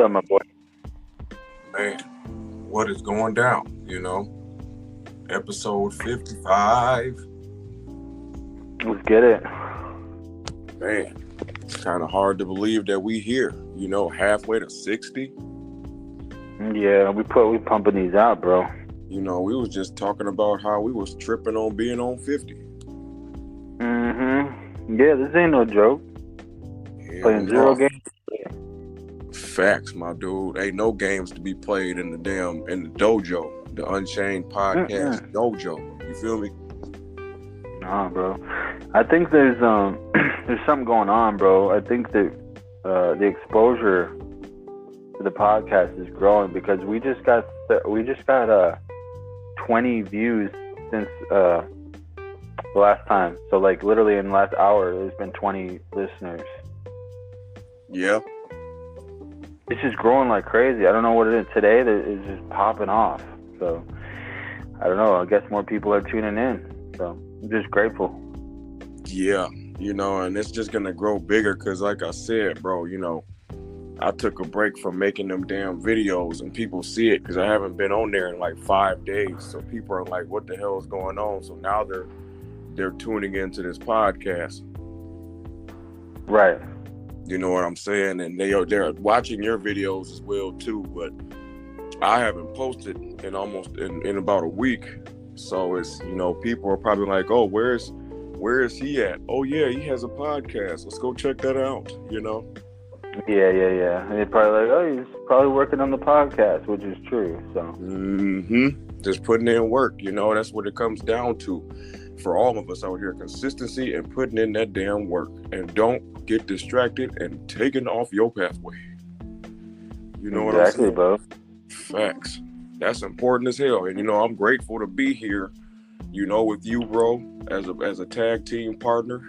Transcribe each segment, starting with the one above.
up, my boy? Man, what is going down? Episode 55. Let's get it. Man, it's kind of hard to believe that we here. Halfway to 60. Yeah, we pumping these out, bro. We was just talking about how we was tripping on being on 50. Yeah, this ain't no joke. Playing zero games. Facts, my dude. Ain't no games to be played in the dojo, the Unchained podcast dojo. You feel me? Nah, bro. I think there's something going on, bro. I think that the exposure to the podcast is growing because we just got 20 views since the last time. So like literally in the last hour, there's been 20 listeners. Yeah. It's just growing like crazy. I don't know what it is today that is just popping off. So I don't know. I guess more people are tuning in. So I'm just grateful. Yeah, and it's just gonna grow bigger because, like I said, bro, I took a break from making them damn videos, and people see it because I haven't been on there in like 5 days. So people are like, "What the hell is going on?" So now they're tuning into this podcast. Right. You know what I'm saying? And they're watching your videos as well too. But I haven't posted in about a week. So it's people are probably like, "Oh, where is he at? Oh yeah, he has a podcast. Let's go check that out." Yeah. And they're probably like, "Oh, he's probably working on the podcast," which is true. So. Just putting in work. That's what it comes down to. For all of us out here, consistency and putting in that damn work, and don't get distracted and taken off your pathway. You know what I'm saying? Exactly, bro. Facts. That's important as hell. And I'm grateful to be here, with you, bro, as a tag team partner,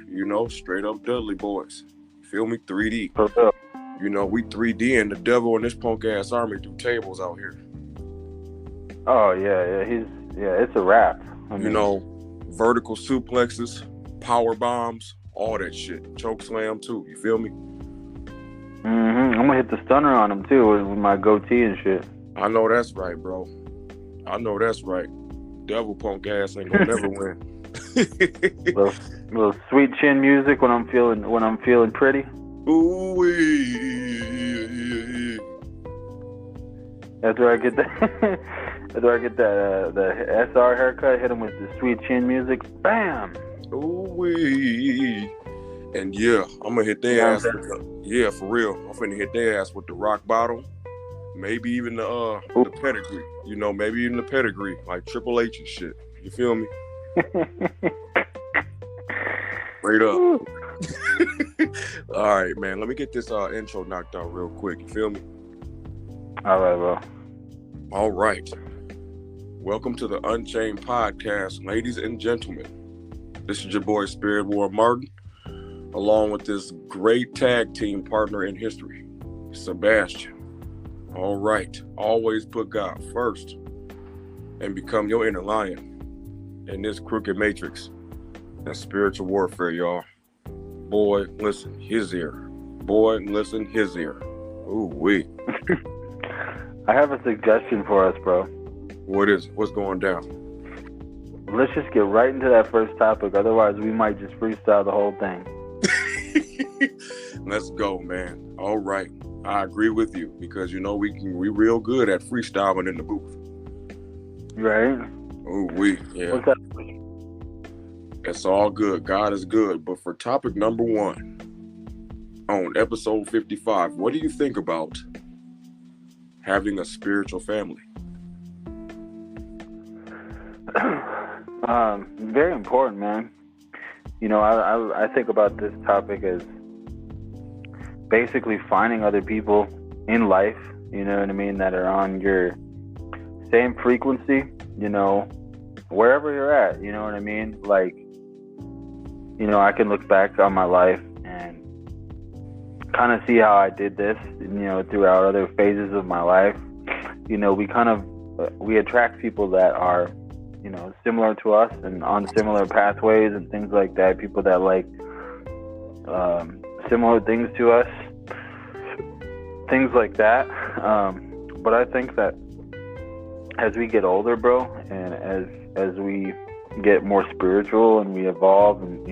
straight up Dudley boys. Feel me? 3D. For real. We 3D and the devil in this punk ass army do tables out here. Oh yeah. It's a wrap. Vertical suplexes, power bombs, all that shit. Choke slam too. You feel me? I'm gonna hit the stunner on him too with my goatee and shit. I know that's right, bro. I know that's right. Devil punk ass ain't gonna never win. little sweet chin music when I'm feeling pretty. Ooh-wee. After I get that. After I get the SR haircut, hit him with the sweet chin music, bam! Ooh-wee. And yeah, I'm gonna hit their ass. Yeah, for real. I'm finna hit their ass with the rock bottom. Maybe even the pedigree. Maybe even the pedigree, like Triple H and shit. You feel me? Straight up. All right, man. Let me get this intro knocked out real quick. You feel me? All right, bro. All right. Welcome to the Unchained podcast, ladies and gentlemen. This is your boy SpiritWar Martin, along with this great tag team partner in history, Sebastian. All right. Always put God first and become your inner lion in this crooked matrix. That's spiritual warfare, y'all. Boy, listen his ear. Boy, listen his ear. Ooh, wee. I have a suggestion for us, bro. What is it? What's going down? Let's just get right into that first topic. Otherwise, we might just freestyle the whole thing. Let's go, man. All right. I agree with you because, we real good at freestyling in the booth. Right? Oh, yeah. What's that? It's all good. God is good. But for topic number 1 on episode 55, what do you think about having a spiritual family? Very important, man. I think about this topic as basically finding other people in life, you know what I mean, that are on your same frequency, wherever you're at, you know what I mean? Like, I can look back on my life and kind of see how I did this, throughout other phases of my life. We attract people that are, similar to us and on similar pathways and things like that. People that like similar things to us. things like that. But I think that as we get older, bro, and as we get more spiritual and we evolve, and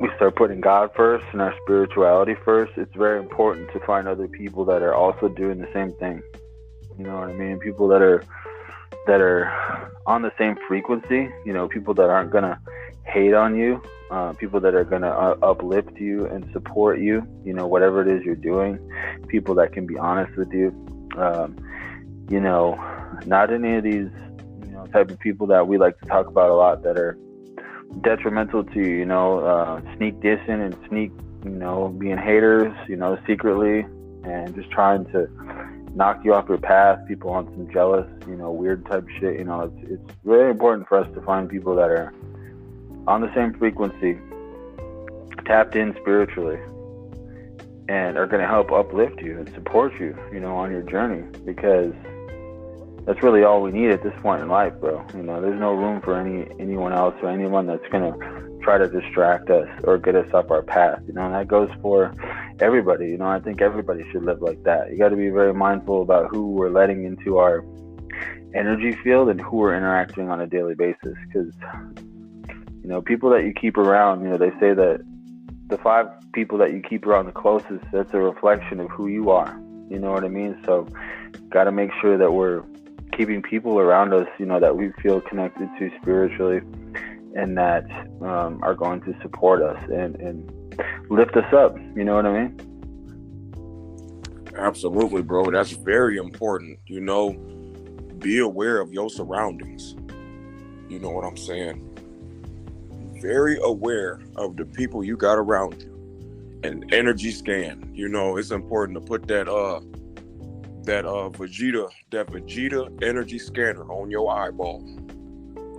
we start putting God first and our spirituality first, it's very important to find other people that are also doing the same thing. You know what I mean? People that are on the same frequency. People that aren't gonna hate on you. People that are gonna uplift you and support you. Whatever it is you're doing. People that can be honest with you. Not any of these type of people that we like to talk about a lot that are detrimental to you, sneak dissing and sneak, being haters, secretly, and just trying to knock you off your path. People on some jealous, weird type shit. It's really important for us to find people that are on the same frequency, tapped in spiritually, and are going to help uplift you and support you, on your journey, because that's really all we need at this point in life, bro. There's no room for anyone else or anyone that's gonna try to distract us or get us off our path. And that goes for everybody. I think everybody should live like that. You got to be very mindful about who we're letting into our energy field and who we're interacting on a daily basis. Because people that you keep around, they say that the 5 people that you keep around the closest, that's a reflection of who you are. You know what I mean? So, got to make sure that we're keeping people around us, that we feel connected to spiritually, and that are going to support us and lift us up. You know what I mean? Absolutely, bro. That's very important. Be aware of your surroundings. You know what I'm saying? Very aware of the people you got around you. And energy scan. It's important to put that Vegeta energy scanner on your eyeball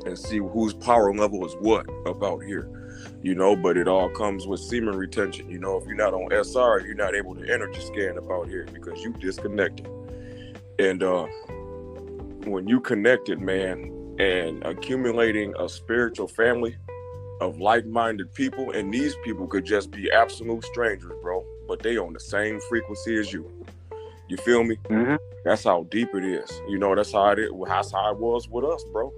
and see whose power level is what about here. But it all comes with semen retention. If you're not on SR, you're not able to energy scan about here because you disconnected. And when you connected, man, and accumulating a spiritual family of like-minded people, and these people could just be absolute strangers, bro, but they on the same frequency as you. You feel me? Mm-hmm. That's how deep it is. That's how it was with us, bro.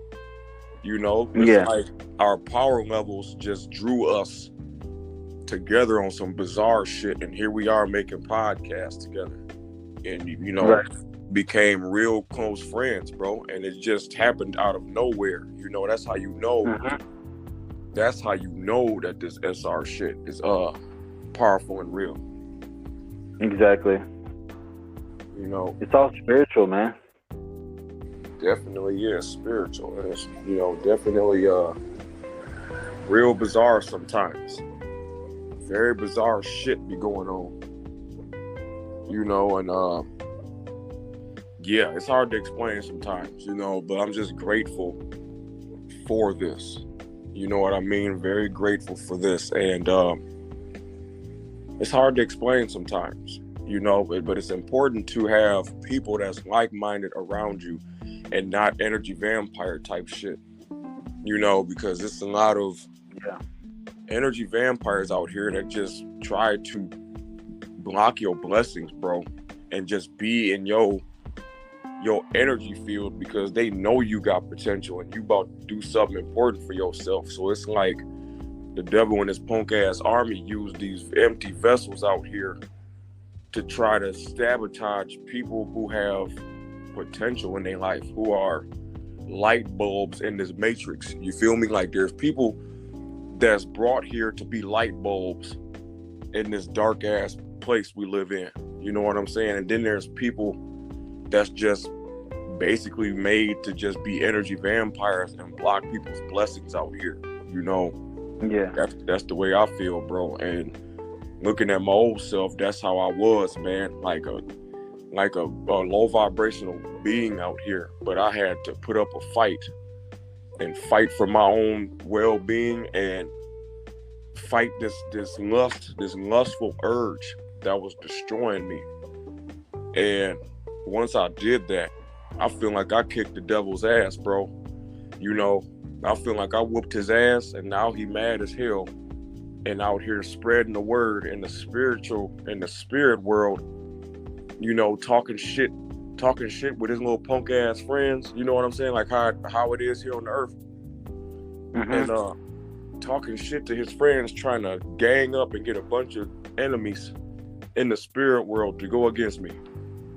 It's like our power levels just drew us together on some bizarre shit, and here we are making podcasts together, and right. Became real close friends, bro. And it just happened out of nowhere. That's how you know. Mm-hmm. That's how you know that this SR shit is powerful and real. Exactly. It's all spiritual, man. Definitely is spiritual. And it's, definitely real bizarre sometimes. Very bizarre shit be going on. And it's hard to explain sometimes, but I'm just grateful for this. You know what I mean? Very grateful for this. And it's hard to explain sometimes, but it's important to have people that's like-minded around you and not energy vampire type shit, because it's a lot of energy vampires out here that just try to block your blessings, bro, and just be in your energy field because they know you got potential and you about to do something important for yourself. So it's like the devil and his punk ass army use these empty vessels out here to try to sabotage people who have potential in their life, who are light bulbs in this matrix. You feel me? Like there's people that's brought here to be light bulbs in this dark ass place we live in. You know what I'm saying? And then there's people that's just basically made to just be energy vampires and block people's blessings out here. That's the way I feel, bro. And looking at my old self, that's how I was, man. Like a low vibrational being out here. But I had to put up a fight and fight for my own well-being and fight this lustful urge that was destroying me. And once I did that, I feel like I kicked the devil's ass, bro. I feel like I whooped his ass, and now he mad as hell and out here spreading the word in the spirit world talking shit with his little punk ass friends. You know what I'm saying? Like how it is here on the earth. Mm-hmm. And talking shit to his friends, trying to gang up and get a bunch of enemies in the spirit world to go against me.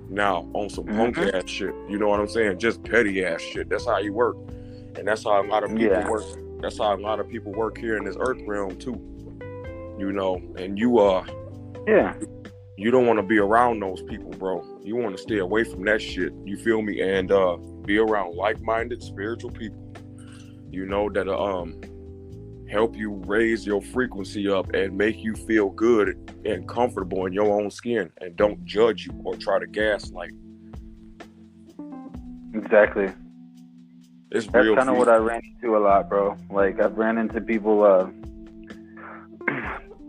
Now on some punk ass shit. You know what I'm saying? Just petty ass shit. That's how you work. And that's how a lot of people work. That's how a lot of people work here in this earth realm too. And you don't want to be around those people, bro. You want to stay away from that shit. You feel me? And be around like-minded spiritual people. That help you raise your frequency up and make you feel good and comfortable in your own skin, and don't judge you or try to gaslight. Exactly. That's kind of what I ran into a lot, bro. Like, I've ran into people,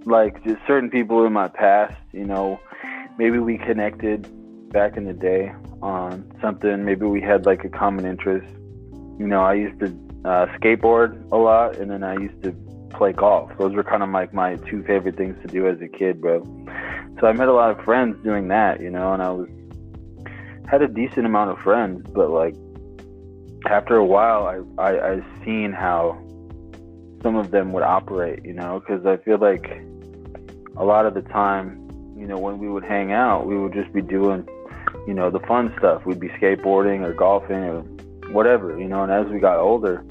like just certain people in my past, maybe we connected back in the day on something. Maybe we had like a common interest. I used to skateboard a lot, and then I used to play golf. Those were kind of like my two favorite things to do as a kid, bro. So I met a lot of friends doing that, and I had a decent amount of friends, but like after a while, I seen how some of them would operate, because I feel like a lot of the time, when we would hang out, we would just be doing, the fun stuff. We'd be skateboarding or golfing or whatever, and as we got older,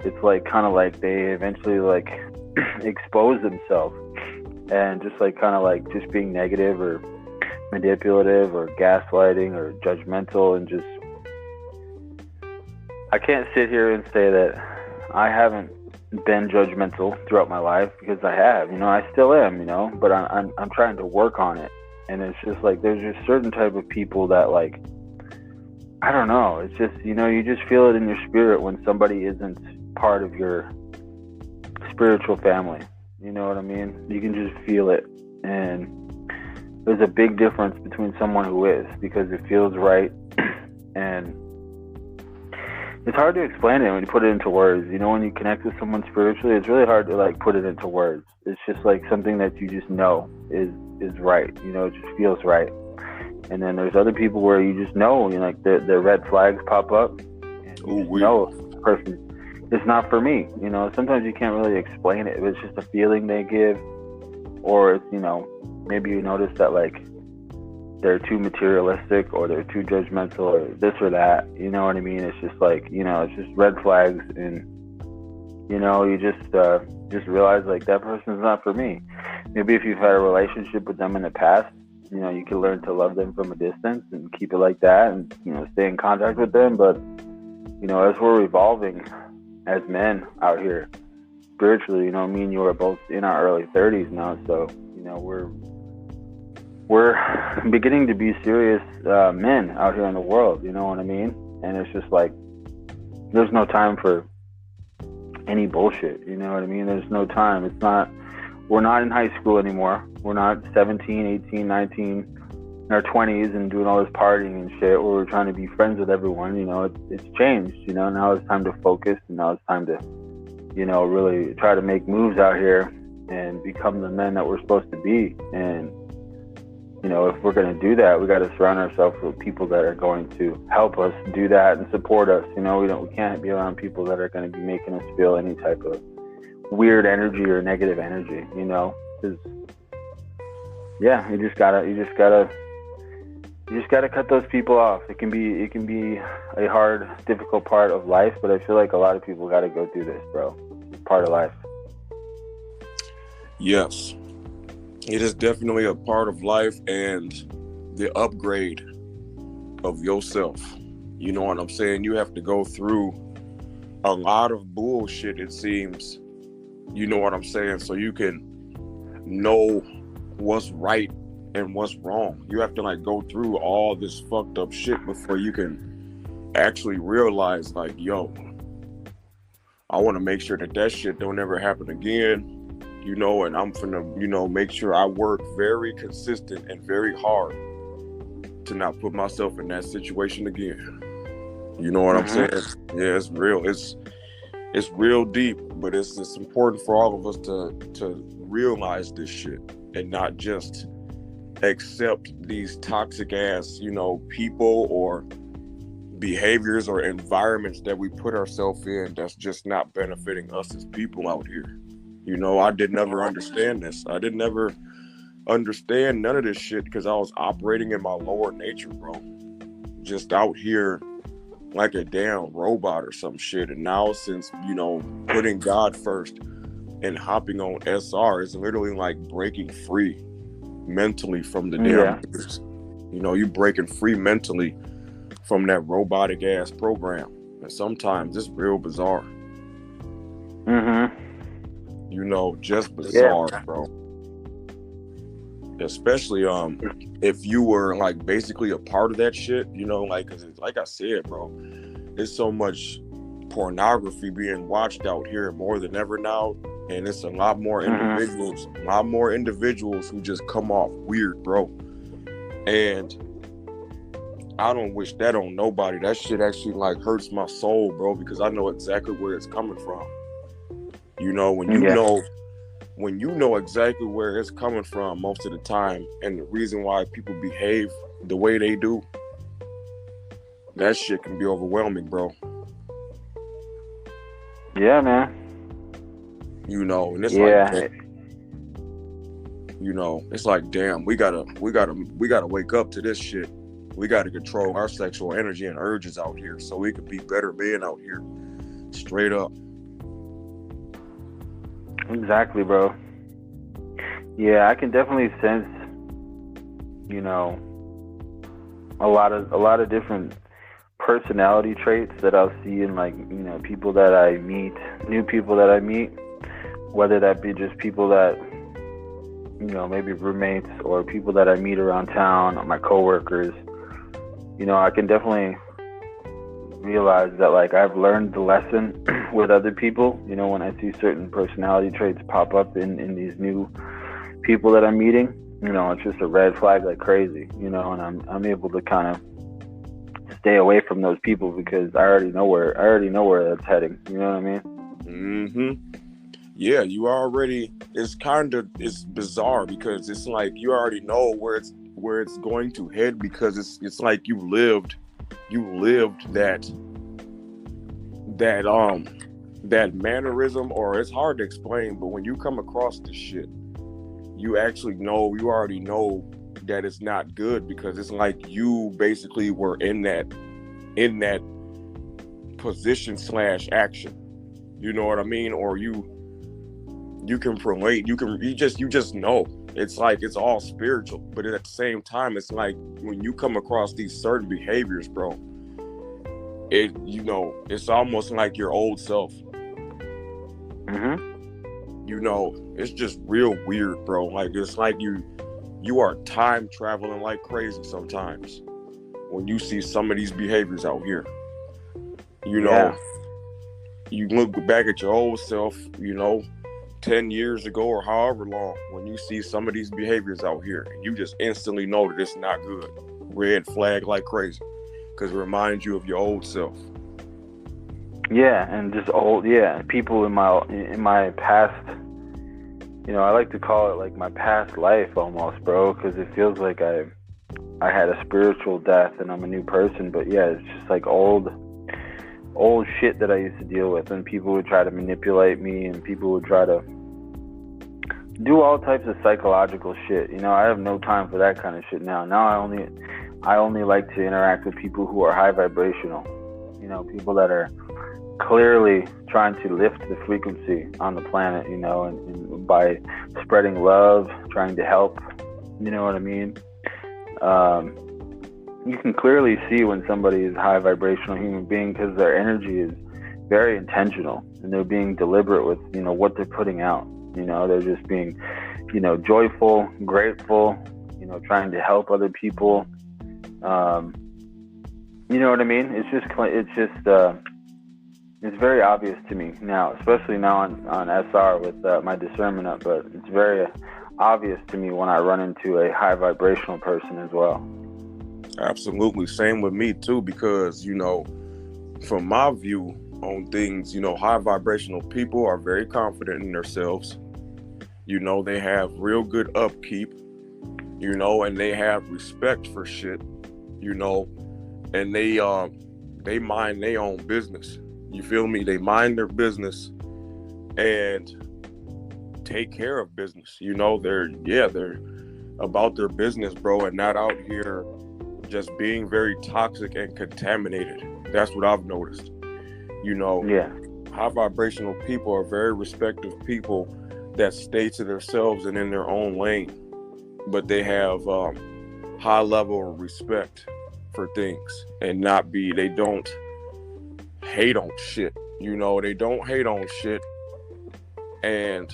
it's like kind of like they eventually like expose themselves and just like kind of like just being negative or manipulative or gaslighting or judgmental, and just I can't sit here and say that I haven't been judgmental throughout my life, because I have, I still am, but I'm trying to work on it. And it's just like there's just certain type of people that, like, I don't know, it's just, you just feel it in your spirit when somebody isn't part of your spiritual family. You know what I mean? You can just feel it. And there's a big difference between someone who is, because it feels right. And it's hard to explain it when you put it into words. When you connect with someone spiritually, it's really hard to like put it into words. It's just like something that you just know is right. It just feels right. And then there's other people where you just know, like the red flags pop up, and you know this person, it's not for me. Sometimes you can't really explain it. It's just a feeling they give, or it's, maybe you notice that like they're too materialistic, or they're too judgmental, or this or that. You know what I mean? It's just like, it's just red flags, and you just realize like that person's not for me. Maybe if you've had a relationship with them in the past, you can learn to love them from a distance and keep it like that, and stay in contact with them. But as we're evolving as men out here spiritually, me and you are both in our early 30s now, so we're beginning to be serious men out here in the world. You know what I mean? And it's just like there's no time for any bullshit. You know what I mean? There's no time. We're not in high school anymore. We're not 17, 18, 19 in our 20s and doing all this partying and shit, where we're trying to be friends with everyone. It's changed. Now it's time to focus, and now it's time to, really try to make moves out here and become the men that we're supposed to be. And, if we're going to do that, we got to surround ourselves with people that are going to help us do that and support us. We can't be around people that are going to be making us feel any type of weird energy or negative energy, because you just gotta cut those people off. It can be a hard, difficult part of life, but I feel like a lot of people got to go through this, bro. It's part of life. Yes, it is definitely a part of life, and the upgrade of yourself. You know what I'm saying? You have to go through a lot of bullshit, it seems. You know what I'm saying? So you can know what's right and what's wrong. You have to like go through all this fucked up shit before you can actually realize like, yo, I want to make sure that shit don't ever happen again. And I'm finna, make sure I work very consistent and very hard to not put myself in that situation again. You know what I'm saying? Yeah, it's real. It's real deep, but it's important for all of us to realize this shit and not just accept these toxic ass, people or behaviors or environments that we put ourselves in that's just not benefiting us as people out here. I did never understand this. I did never understand none of this shit because I was operating in my lower nature, bro. Just out here like a damn robot or some shit. And now since, putting God first and hopping on SR is literally like breaking free mentally from the damn years. You breaking free mentally from that robotic ass program. And sometimes it's real bizarre. Just bizarre, bro. Especially if you were like basically a part of that shit, cause like I said, bro, there's so much pornography being watched out here more than ever now, and it's a lot more individuals who just come off weird, bro. And I don't wish that on nobody. That shit actually like hurts my soul, bro, because I know exactly where it's coming from. When you know exactly where it's coming from most of the time, and the reason why people behave the way they do, that shit can be overwhelming, bro. Yeah, man. And it's like, it's like, damn, we gotta wake up to this shit. We gotta control our sexual energy and urges out here so we could be better men out here. Straight up. Exactly, bro. Yeah, I can definitely sense, a lot of different personality traits that I'll see in like, people that I meet, new people that I meet, whether that be just people that, maybe roommates or people that I meet around town, or my coworkers. I can definitely realize that like I've learned the lesson with other people, when I see certain personality traits pop up in these new people that I'm meeting, it's just a red flag like crazy, and I'm able to kind of stay away from those people because I already know where that's heading. You know what I mean? Yeah, it's bizarre because it's like you already know where it's going to head because it's like you lived that mannerism, or it's hard to explain, but when you come across this shit, you already know that it's not good because it's like you basically were in that position / action. You know what I mean? Or you can relate, you just know. It's like it's all spiritual, but at the same time, it's like when you come across these certain behaviors, bro, it's almost like your old self. It's just real weird, bro. Like it's like you are time traveling like crazy sometimes when you see some of these behaviors out here. You look back at your old self, 10 years ago or however long, when you see some of these behaviors out here, and you just instantly know that it's not good. Red flag like crazy, because it reminds you of your old self. Yeah, and just people in my past, I like to call it like my past life almost, bro, because it feels like I had a spiritual death and I'm a new person. But yeah, it's just like old shit that I used to deal with, and people would try to manipulate me, and people would try to do all types of psychological shit. I have no time for that kind of shit now. Now I only like to interact with people who are high vibrational, people that are clearly trying to lift the frequency on the planet, and by spreading love, trying to help, you know what I mean? You can clearly see when somebody is a high vibrational human being because their energy is very intentional and they're being deliberate with, what they're putting out. They're just being, joyful, grateful, trying to help other people. You know what I mean? It's very obvious to me now, especially now on SR with my discernment up, but it's very obvious to me when I run into a high vibrational person as well. Absolutely. Same with me too, because, from my view on things, high vibrational people are very confident in themselves. They have real good upkeep. you know, and they have respect for shit, you know, and they mind their own business. You feel me? They mind their business and take care of business. You know, they're about their business, bro, and not out here just being very toxic and contaminated. That's what I've noticed. You know, high vibrational people are very respectful people that stay to themselves and in their own lane, but they have high level of respect for things and they don't hate on shit. You know, they don't hate on shit. And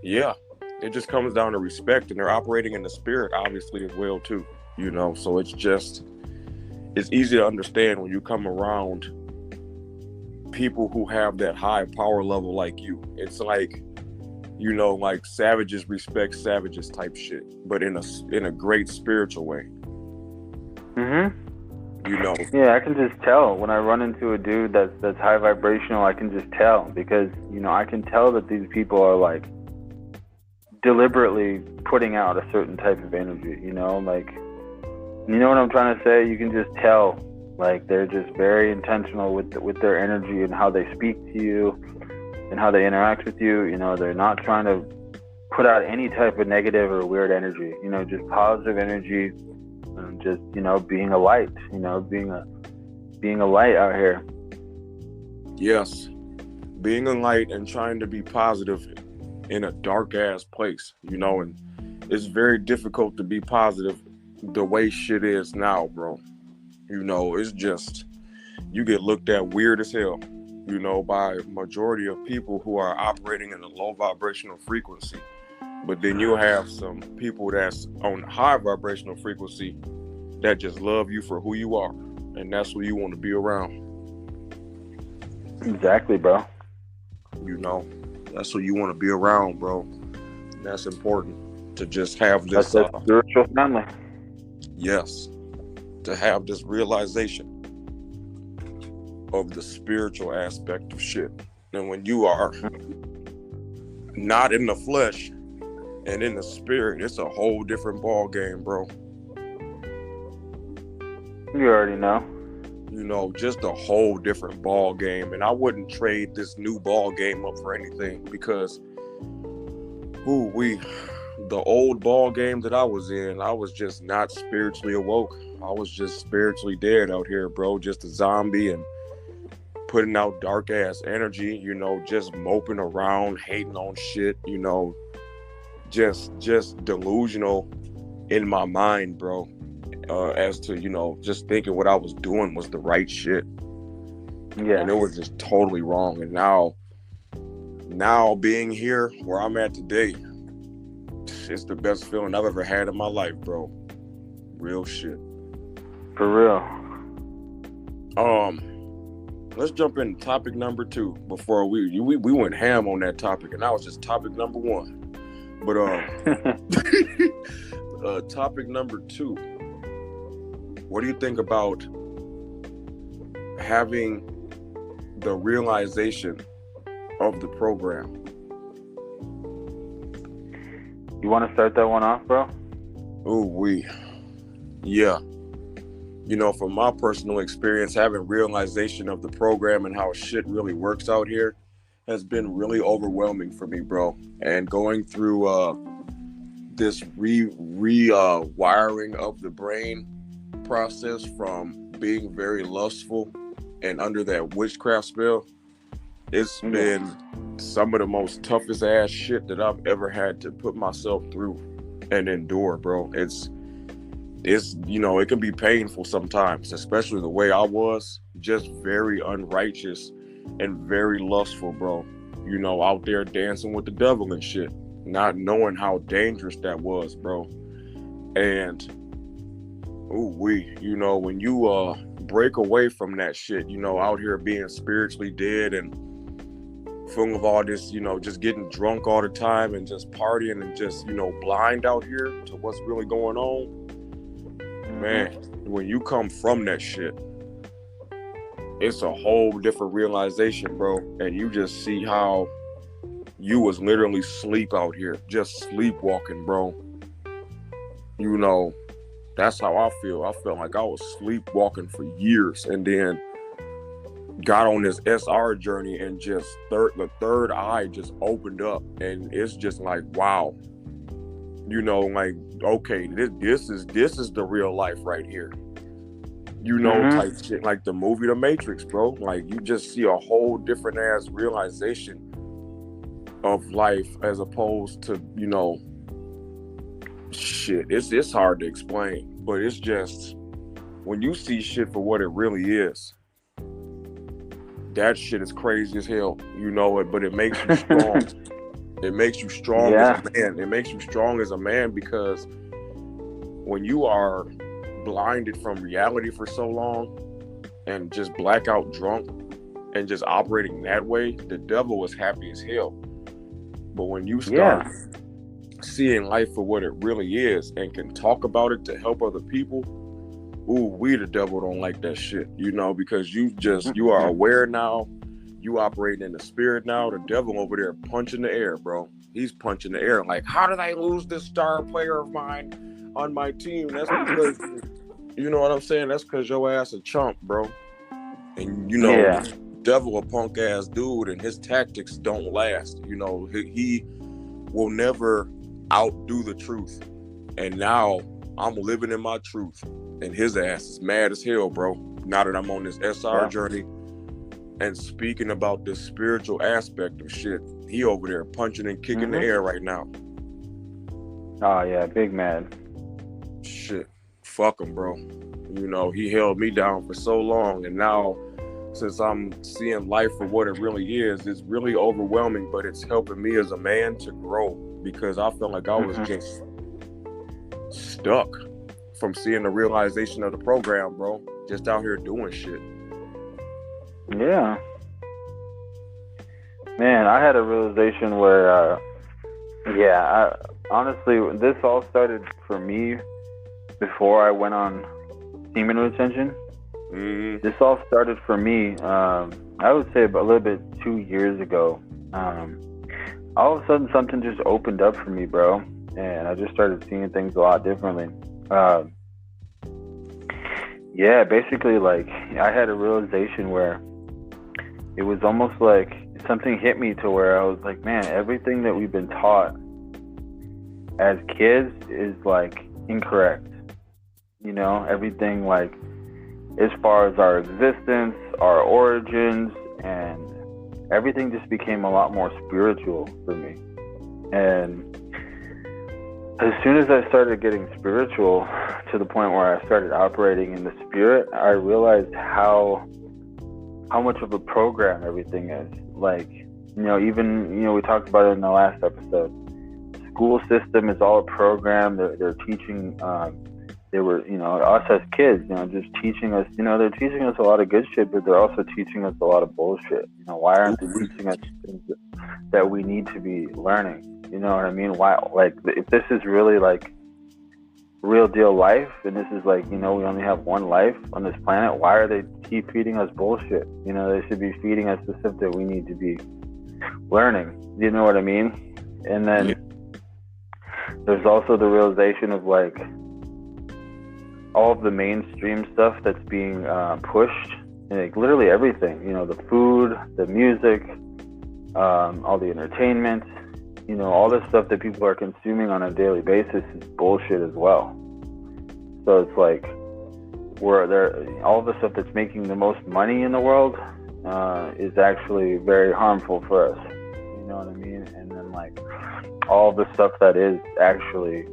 yeah, it just comes down to respect, and they're operating in the spirit obviously as well too, you know. So it's easy to understand when you come around people who have that high power level like you. It's like, you know, like savages respect savages type shit, but in a great spiritual way. You know. Yeah, I can just tell when I run into a dude that's high vibrational. I can just tell, because, you know, I can tell that these people are like deliberately putting out a certain type of energy, you know, like, you know what I'm trying to say? You can just tell, like, they're just very intentional with their energy and how they speak to you and how they interact with you. You know, they're not trying to put out any type of negative or weird energy, you know, just positive energy, and just, you know, being a light, you know, being a light out here. Yes, being a light and trying to be positive in a dark ass place, you know. And it's very difficult to be positive the way shit is now, bro. You know, it's just, you get looked at weird as hell, you know, by a majority of people who are operating in a low vibrational frequency. But then you'll have some people that's on high vibrational frequency that just love you for who you are, and that's who you want to be around. Exactly, bro. You know, that's who you want to be around, bro. And that's important to just have this. That's a spiritual family. Yes, to have this realization of the spiritual aspect of shit. And when you are not in the flesh and in the spirit, it's a whole different ball game, bro. You already know. You know, just a whole different ball game. And I wouldn't trade this new ball game up for anything, because the old ball game that I was in, I was just not spiritually awoke. I was just spiritually dead out here, bro. Just a zombie and putting out dark ass energy, you know, just moping around, hating on shit, you know, just delusional in my mind, bro. As to, you know, just thinking what I was doing was the right shit. Yeah. And it was just totally wrong. And now being here where I'm at today, it's the best feeling I've ever had in my life, bro. Real shit. For real. Let's jump into topic number 2 before we went ham on that topic, and that was just topic number 1. But topic number 2. What do you think about having the realization of the program? You want to start that one off, bro? Yeah. You know, from my personal experience, having realization of the program and how shit really works out here has been really overwhelming for me, bro. And going through this wiring of the brain process from being very lustful and under that witchcraft spell, it's been some of the most toughest ass shit that I've ever had to put myself through and endure, bro. It's you know, it can be painful sometimes, especially the way I was, just very unrighteous and very lustful, bro. You know, out there dancing with the devil and shit, not knowing how dangerous that was, bro. And you know, when you break away from that shit, you know, out here being spiritually dead and full of all this, you know, just getting drunk all the time and just partying and just, you know, blind out here to what's really going on, man, when you come from that shit, it's a whole different realization, bro. And you just see how you was literally sleep out here, just sleepwalking, bro. You know, that's how I feel. I felt like I was sleepwalking for years, and then got on this SR journey, and just the third eye just opened up, and it's just like, wow. You know, like, okay, this is the real life right here. You know, type shit, like the movie The Matrix, bro. Like, you just see a whole different ass realization of life, as opposed to, you know, shit. It's hard to explain, but it's just, when you see shit for what it really is, that shit is crazy as hell. You know it, but it makes you strong. It makes you strong as a man. It makes you strong as a man, because when you are blinded from reality for so long and just blackout drunk and just operating that way, the devil is happy as hell. But when you start seeing life for what it really is and can talk about it to help other people, the devil don't like that shit, you know, because you are aware now. You operating in the spirit now. The devil over there punching the air, bro. He's punching the air. Like, how did I lose this star player of mine on my team? That's because, you know what I'm saying? That's because your ass a chump, bro. And, you know, devil a punk ass dude, and his tactics don't last. You know, he will never outdo the truth. And now I'm living in my truth, and his ass is mad as hell, bro. Now that I'm on this SR journey and speaking about this spiritual aspect of shit, he over there punching and kicking the air right now. Oh yeah, big man. Shit, fuck him, bro. You know, he held me down for so long, and now, since I'm seeing life for what it really is, it's really overwhelming, but it's helping me as a man to grow, because I felt like I was just stuck from seeing the realization of the program, bro. Just out here doing shit. Yeah. Man, I had a realization where, honestly, this all started for me before I went on semen retention. This all started for me, I would say about a little bit 2 years ago. All of a sudden, something just opened up for me, bro. And I just started seeing things a lot differently. Basically, like, I had a realization where it was almost like something hit me to where I was like, man, everything that we've been taught as kids is, like, incorrect. You know, everything, like, as far as our existence, our origins, and everything just became a lot more spiritual for me. And as soon as I started getting spiritual, to the point where I started operating in the spirit, I realized how much of a program everything is. Like, you know, even, you know, we talked about it in the last episode. School system is all a program. They're teaching, they were, you know, us as kids, you know, just teaching us, you know, they're teaching us a lot of good shit, but they're also teaching us a lot of bullshit. You know, why aren't they teaching us things that we need to be learning? You know what I mean? Why, like, if this is really, like, real deal life, and this is, like, you know, we only have one life on this planet, why are they keep feeding us bullshit? You know, they should be feeding us the stuff that we need to be learning. You know what I mean? And then there's also the realization of, like, all of the mainstream stuff that's being pushed, like, literally everything, you know, the food, the music, all the entertainment, you know, all this stuff that people are consuming on a daily basis is bullshit as well. So it's like, all the stuff that's making the most money in the world is actually very harmful for us. You know what I mean? And then, like, all the stuff that is actually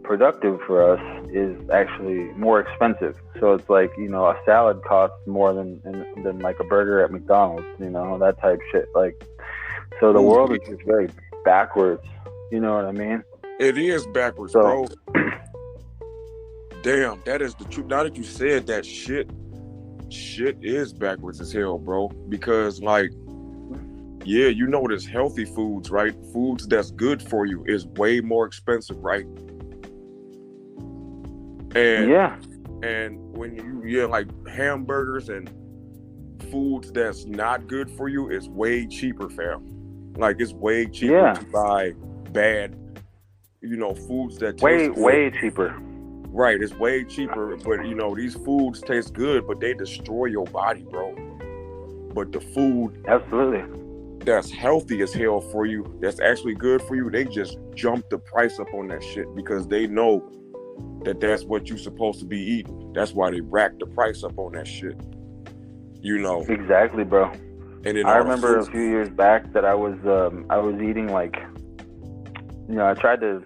productive for us is actually more expensive. So it's like, you know, a salad costs more than like a burger at McDonald's, you know, that type shit. Like, so the world is just very backwards. You know what I mean? It is backwards, bro. Damn, that is the truth. Now that you said that, shit is backwards as hell, bro. Because, like, yeah, you know, there's healthy foods, right? Foods that's good for you is way more expensive, right? And when you like hamburgers and foods that's not good for you is way cheaper, fam. Like, it's way cheaper to buy bad, you know, foods that way cheaper. Right, it's way cheaper, but you know, these foods taste good, but they destroy your body, bro. But the food Absolutely. that's healthy as hell for you, that's actually good for you, they just jump the price up on that shit because they know that that's what you're supposed to be eating. That's why they rack the price up on that shit. You know. Exactly, bro. And then I all the remember foods. a few years back that I was eating like, you know, I tried to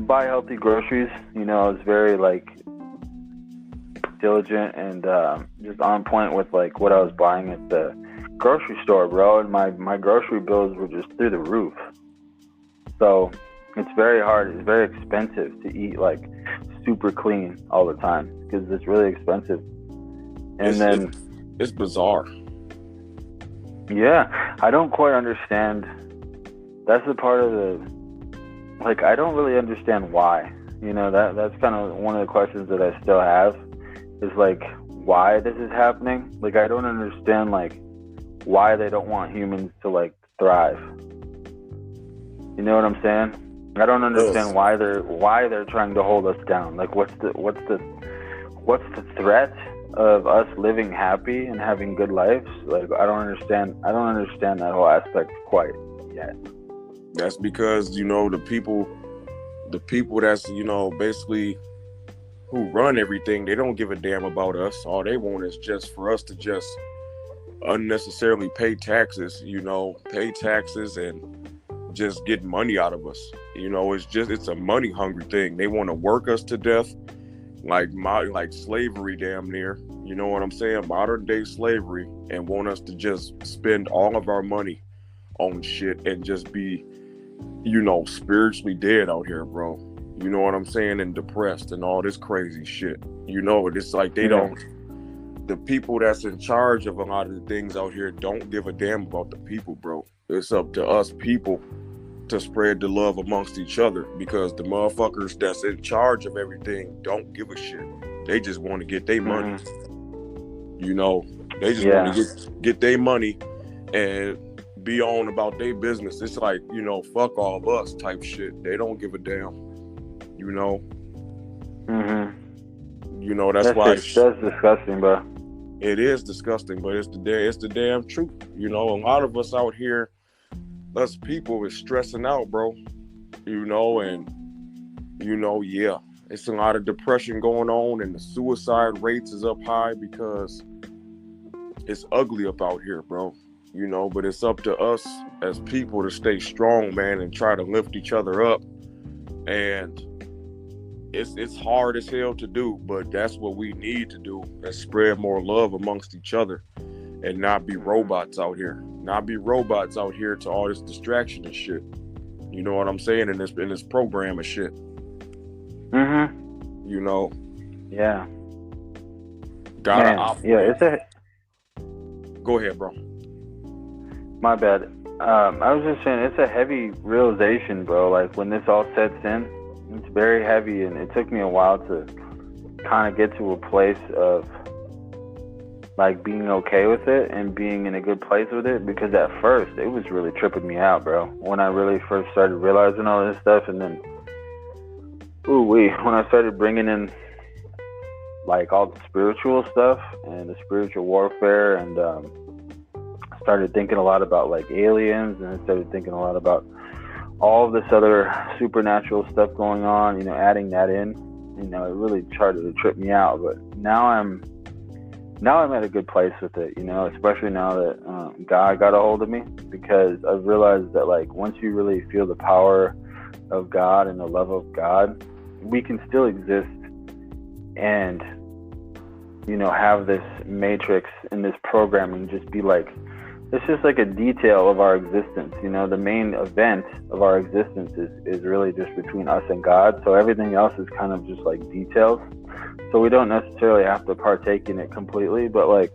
buy healthy groceries. You know, I was very like diligent and just on point with like what I was buying at the grocery store, bro. And my grocery bills were just through the roof. So it's very hard. It's very expensive to eat like super clean all the time because it's really expensive. And it's bizarre. Yeah, I don't quite understand. That's the part of the, like, I don't really understand why. You know, that's kind of one of the questions that I still have is like why this is happening. Like, I don't understand like why they don't want humans to like thrive. You know what I'm saying? I don't understand why they're trying to hold us down. Like, what's the threat of us living happy and having good lives? Like, I don't understand that whole aspect quite yet. That's because, you know, the people that's, you know, basically who run everything, they don't give a damn about us. All they want is just for us to just unnecessarily pay taxes and just get money out of us. You know, it's a money hungry thing. They want to work us to death, like slavery, damn near. You know what I'm saying? Modern day slavery, and want us to just spend all of our money on shit and just be, you know, spiritually dead out here, bro. You know what I'm saying? And depressed and all this crazy shit. You know, it's like the people that's in charge of a lot of the things out here don't give a damn about the people, bro. It's up to us people to spread the love amongst each other, because the motherfuckers that's in charge of everything don't give a shit. They just want to get their money. You know, they just want to get their money and be on about their business. It's like, you know, fuck all of us type shit. They don't give a damn. You know. You know, that's why that's disgusting, bro. It is disgusting, but it's the damn truth. You know, a lot of us out here, us people, is stressing out, bro. You know, and you know, it's a lot of depression going on, and the suicide rates is up high because it's ugly up out here, bro. You know, but it's up to us as people to stay strong, man, and try to lift each other up. And it's hard as hell to do, but that's what we need to do, and spread more love amongst each other, and not be robots out here. Not be robots out here to all this distraction and shit. You know what I'm saying? In this program and shit. You know. Yeah. Gotta operate. Go ahead, bro. My bad. I was just saying, it's a heavy realization, bro. Like, when this all sets in, it's very heavy, and it took me a while to kind of get to a place of like being okay with it and being in a good place with it, because at first it was really tripping me out, bro, when I really first started realizing all this stuff. And then when I started bringing in like all the spiritual stuff and the spiritual warfare, and started thinking a lot about like aliens, and I started thinking a lot about all of this other supernatural stuff going on, you know, adding that in, you know, it really started to trip me out. But now I'm at a good place with it, you know, especially now that God got a hold of me, because I've realized that like once you really feel the power of God and the love of God, we can still exist and, you know, have this matrix and this programming just be like, it's just like a detail of our existence. You know, the main event of our existence is really just between us and God. So everything else is kind of just like details. So we don't necessarily have to partake in it completely, but like,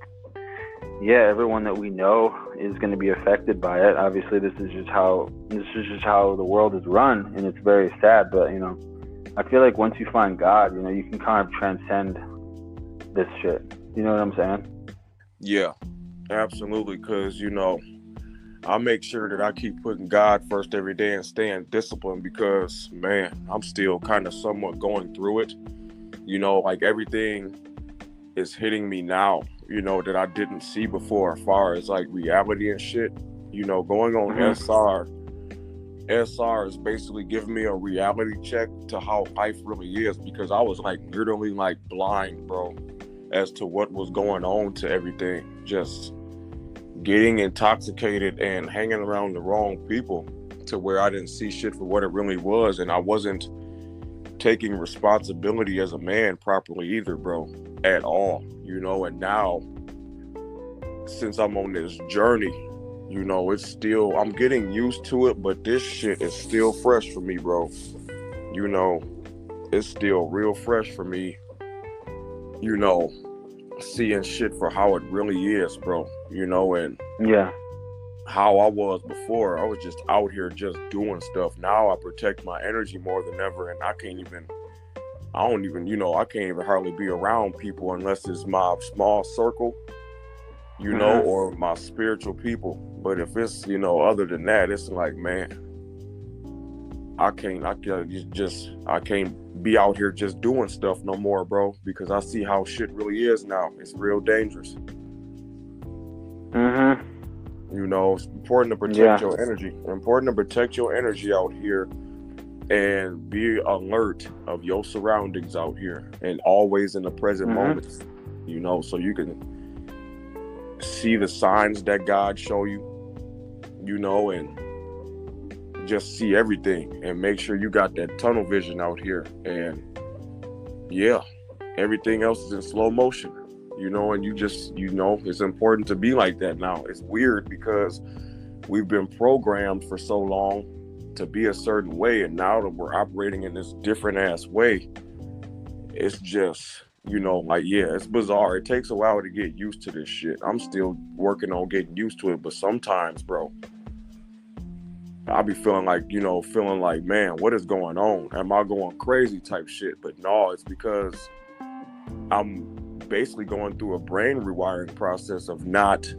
everyone that we know is going to be affected by it. Obviously, this is just how the world is run, and it's very sad. But you know, I feel like once you find God, you know, you can kind of transcend this shit. You know what I'm saying? Yeah. Absolutely, because, you know, I make sure that I keep putting God first every day and staying disciplined because, man, I'm still kind of somewhat going through it. You know, like everything is hitting me now, you know, that I didn't see before as far as like reality and shit. You know, going on SR is basically giving me a reality check to how life really is, because I was like literally like blind, bro, as to what was going on to everything. Just getting intoxicated and hanging around the wrong people to where I didn't see shit for what it really was, and I wasn't taking responsibility as a man properly either, bro, at all, you know. And now, since I'm on this journey, you know, it's still, I'm getting used to it, but this shit is still fresh for me, bro. You know, it's still real fresh for me, you know, seeing shit for how it really is, bro, you know. And yeah, how I was before, I was just out here just doing stuff. Now I protect my energy more than ever, and I can't even hardly be around people unless it's my small circle, you know, or my spiritual people. But if it's, you know, other than that, it's like, man, I can't be out here just doing stuff no more, bro, because I see how shit really is now. It's real dangerous. You know, it's important to protect your energy. Important to protect your energy out here and be alert of your surroundings out here and always in the present moment, you know, so you can see the signs that God show you, you know, and just see everything and make sure you got that tunnel vision out here. And yeah, everything else is in slow motion, you know, and you just, you know, it's important to be like that now. It's weird because we've been programmed for so long to be a certain way, and now that we're operating in this different ass way, it's just, you know, like, yeah, it's bizarre. It takes a while to get used to this shit. I'm still working on getting used to it, but sometimes, bro, I'll be feeling like, man, what is going on? Am I going crazy type shit? But no, it's because I'm basically going through a brain rewiring process of not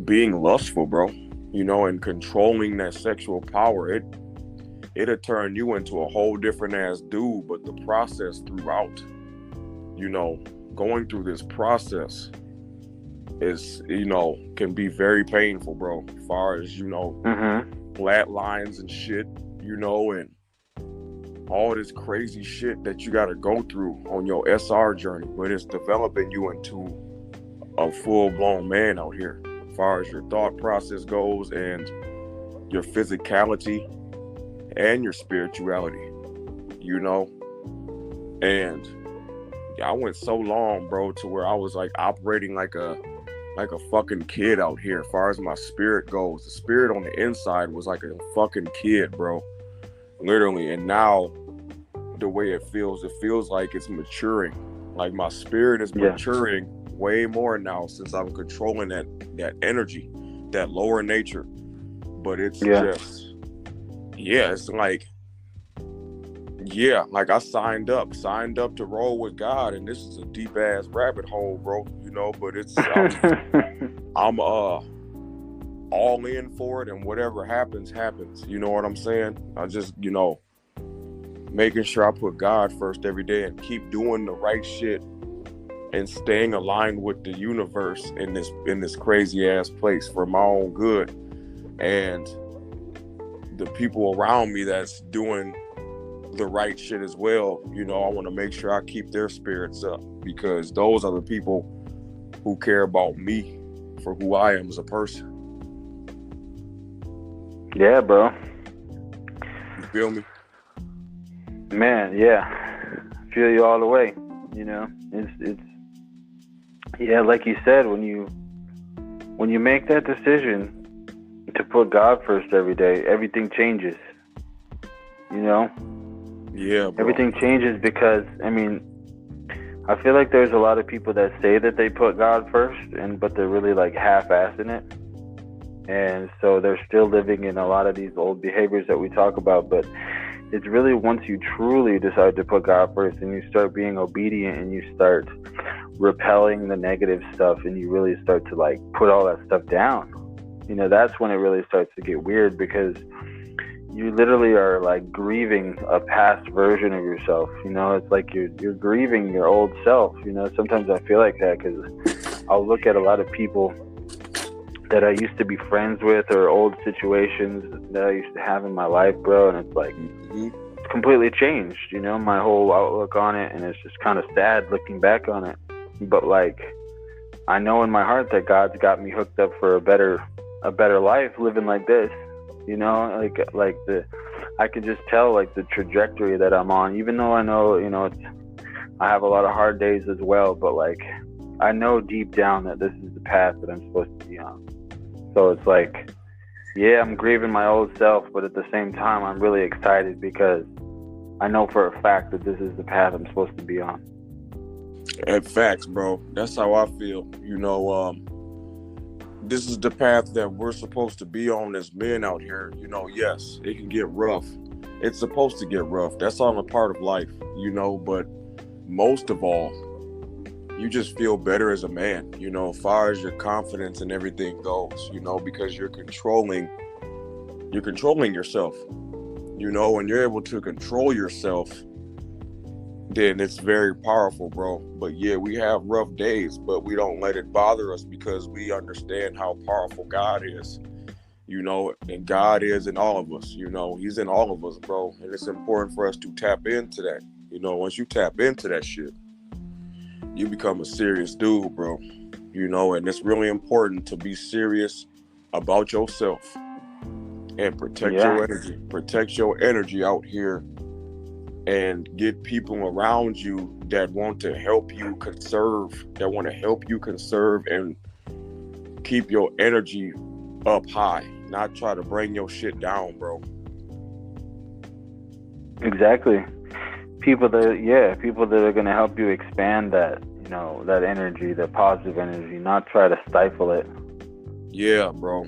being lustful, bro, you know, and controlling that sexual power. It'll turn you into a whole different ass dude. But the process throughout, you know, going through this process is, you know, can be very painful, bro, as far as, you know, flat lines and shit, you know, and all this crazy shit that you got to go through on your SR journey. But it's developing you into a full-blown man out here, as far as your thought process goes, and your physicality and your spirituality, you know. And I went so long, bro, to where I was like operating like a fucking kid out here, as far as my spirit goes. The spirit on the inside was like a fucking kid, bro, literally. And now the way it feels like it's maturing. Like my spirit is maturing way more now, since I'm controlling that energy, that lower nature. But it's just, it's like, like I signed up to roll with God, and this is a deep ass rabbit hole, bro, you know. But it's I'm all in for it, and whatever happens, you know what I'm saying? I just, you know, making sure I put God first every day and keep doing the right shit and staying aligned with the universe in this crazy ass place for my own good, and the people around me that's doing the right shit as well. You know, I want to make sure I keep their spirits up, because those are the people who care about me for who I am as a person. Yeah, bro. You feel me? Man, yeah. I feel you all the way. You know, it's like you said, when you make that decision to put God first every day, everything changes. You know? Yeah, bro. Everything changes, because, I mean, I feel like there's a lot of people that say that they put God first, but they're really like half-assing it. And so they're still living in a lot of these old behaviors that we talk about. But it's really once you truly decide to put God first, and you start being obedient, and you start repelling the negative stuff, and you really start to like put all that stuff down, that's when it really starts to get weird, because you literally are like grieving a past version of yourself. It's like you're grieving your old self. Sometimes I feel like that, because I'll look at a lot of people that I used to be friends with, or old situations that I used to have in my life, bro, and it's like it's completely changed, my whole outlook on it, and it's just kind of sad looking back on it. But like, I know in my heart that God's got me hooked up for a better life living like this. I could just tell like the trajectory that I'm on, even though I know, I have a lot of hard days as well, but like, I know deep down that this is the path that I'm supposed to be on. So it's like, yeah, I'm grieving my old self, but at the same time, I'm really excited, because I know for a fact that this is the path I'm supposed to be on. And facts, bro. That's how I feel. This is the path that we're supposed to be on as men out here. Yes, it can get rough. It's supposed to get rough. That's all a part of life, but most of all, you just feel better as a man, as far as your confidence and everything goes, because you're controlling yourself, when you're able to control yourself, then it's very powerful, bro. But yeah, we have rough days, but we don't let it bother us, because we understand how powerful God is, and God is in all of us, he's in all of us, bro. And it's important for us to tap into that. Once you tap into that shit, you become a serious dude, bro. And it's really important to be serious about yourself and protect your energy. Protect your energy out here, and get people around you that want to help you conserve, and keep your energy up high, not try to bring your shit down, bro. Exactly. People that are going to help you expand that, that energy, that positive energy, not try to stifle it. Yeah, bro.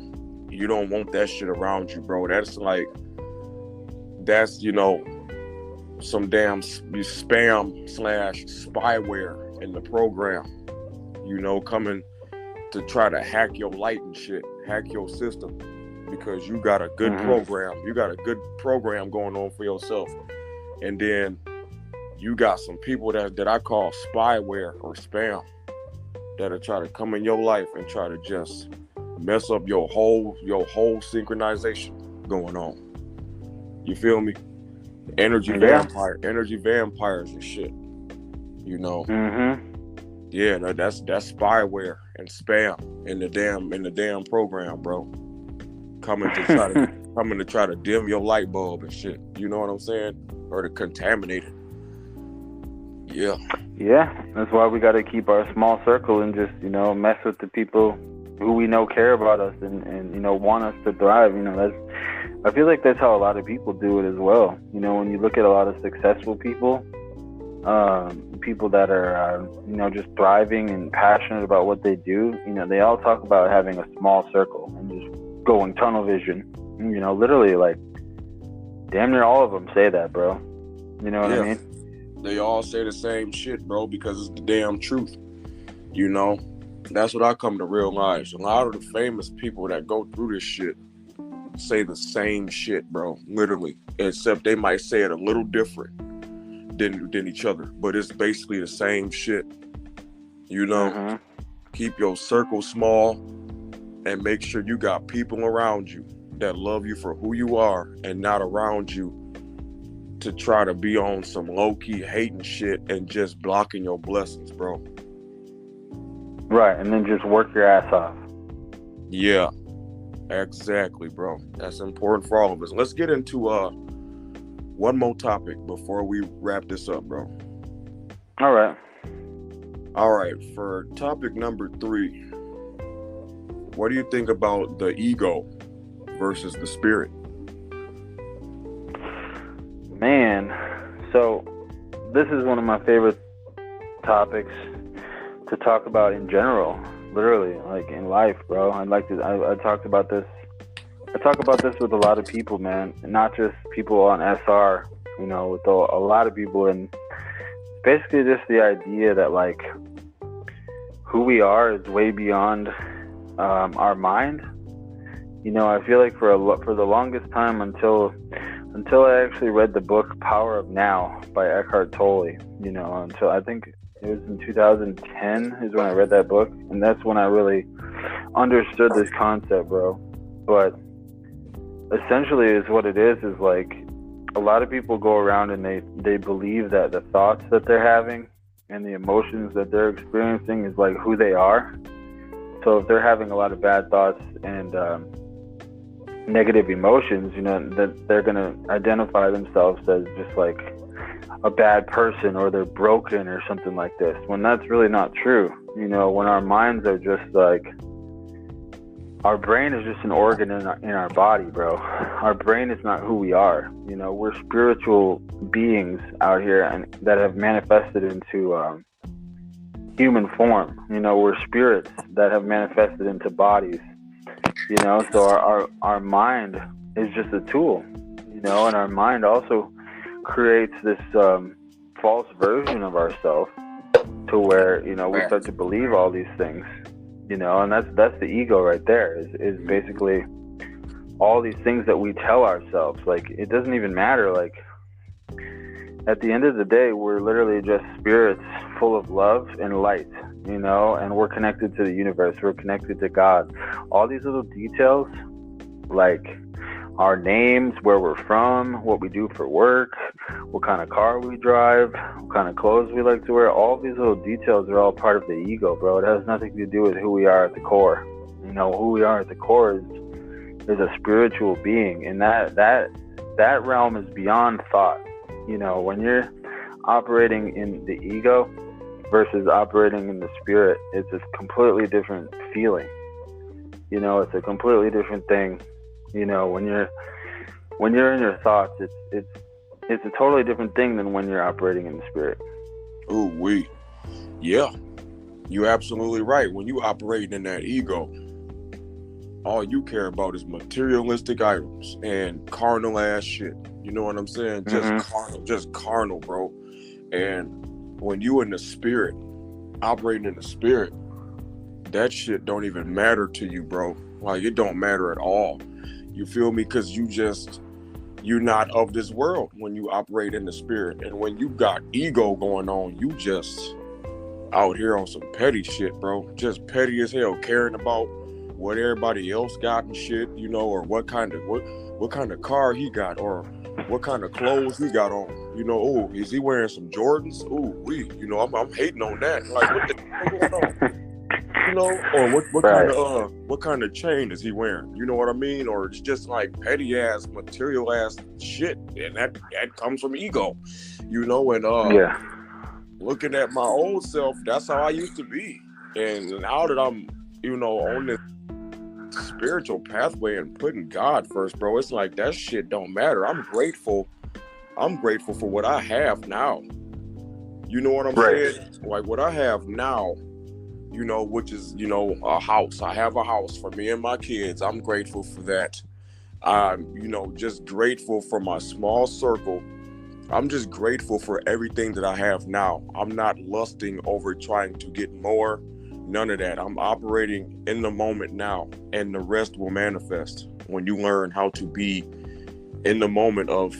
You don't want that shit around you, bro. That's some damn spam/spyware in the program, coming to try to hack your light and shit, hack your system, because you got a good program. You got a good program going on for yourself. And then you got some people that I call spyware or spam, that'll try to come in your life and try to just mess up your whole synchronization going on. You feel me? Energy vampires and shit. Yeah, that's spyware and spam in the damn program, bro. Coming to try to dim your light bulb and shit. You know what I'm saying? Or to contaminate it. Yeah. Yeah, that's why we got to keep our small circle and just, mess with the people who we know care about us and want us to thrive. I feel like that's how a lot of people do it as well. When you look at a lot of successful people, people that are, just thriving and passionate about what they do, they all talk about having a small circle and just going tunnel vision. Literally, like, damn near all of them say that, bro. You know what I mean? They all say the same shit, bro, because it's the damn truth. That's what I come to realize. A lot of the famous people that go through this shit say the same shit, bro, literally, except they might say it a little different than each other, but it's basically the same shit. Keep your circle small and make sure you got people around you that love you for who you are, and not around you to try to be on some low-key hating shit and just blocking your blessings, bro. Right, and then just work your ass off. Yeah, exactly, bro. That's important for all of us. Let's get into one more topic before we wrap this up, bro. All right. For topic number 3, what do you think about the ego versus the spirit? Man, so this is one of my favorite topics to talk about in general, literally, like in life, bro. I talk about this with a lot of people, man, and not just people on SR, with a lot of people, and basically just the idea that, like, who we are is way beyond our mind, You know, I feel like for the longest time until I actually read the book Power of Now by Eckhart Tolle, you know, until I think it was in 2010 is when I read that book, and that's when I really understood this concept, bro. But essentially is what it is like a lot of people go around and they believe that the thoughts that they're having and the emotions that they're experiencing is like who they are. So if they're having a lot of bad thoughts and negative emotions, you know, that they're going to identify themselves as just like a bad person, or they're broken or something like this, when that's really not true. You know, when our minds are just like, our brain is just an organ in our body, bro. Our brain is not who we are. You know, we're spiritual beings out here and that have manifested into human form. You know, we're spirits that have manifested into bodies. You know, so our mind is just a tool. You know, and our mind also creates this false version of ourselves to where, you know, we start to believe all these things. You know, and that's the ego right there, is basically all these things that we tell ourselves. Like, it doesn't even matter. Like, at the end of the day, we're literally just spirits full of love and light, you know, and we're connected to the universe. We're connected to God. All these little details, like our names, where we're from, what we do for work, what kind of car we drive, what kind of clothes we like to wear, all these little details are all part of the ego, bro. It has nothing to do with who we are at the core. You know, who we are at the core is a spiritual being, and that realm is beyond thought. You know, when you're operating in the ego versus operating in the spirit, it's a completely different feeling. You know, it's a completely different thing. You know, when you're in your thoughts, it's a totally different thing than when you're operating in the spirit. Ooh, yeah, you're absolutely right. When you operate in that ego, all you care about is materialistic items and carnal ass shit. You know what I'm saying? Just carnal, bro. And when you in the spirit, operating in the spirit, that shit don't even matter to you, bro. Like, it don't matter at all. You feel me? Because you're not of this world when you operate in the spirit. And when you got ego going on, you just out here on some petty shit, bro. Just petty as hell, caring about what everybody else got and shit, you know, or what kind of car he got, or what kind of clothes he got on. You know, oh, is he wearing some Jordans? Ooh, you know, I'm hating on that. Like, what the hell going on? You know, or what kind of chain is he wearing? You know what I mean? Or it's just like petty ass, material ass shit, and that comes from ego. You know, and looking at my old self, that's how I used to be. And now that I'm, you know, on this spiritual pathway and putting God first, bro, it's like that shit don't matter. I'm grateful for what I have now. You know what I'm saying? Like, what I have now, you know, which is, you know, a house. I have a house for me and my kids. I'm grateful for that. I'm, you know, just grateful for my small circle. I'm just grateful for everything that I have now. I'm not lusting over trying to get more. None of that. I'm operating in the moment now, and the rest will manifest when you learn how to be in the moment of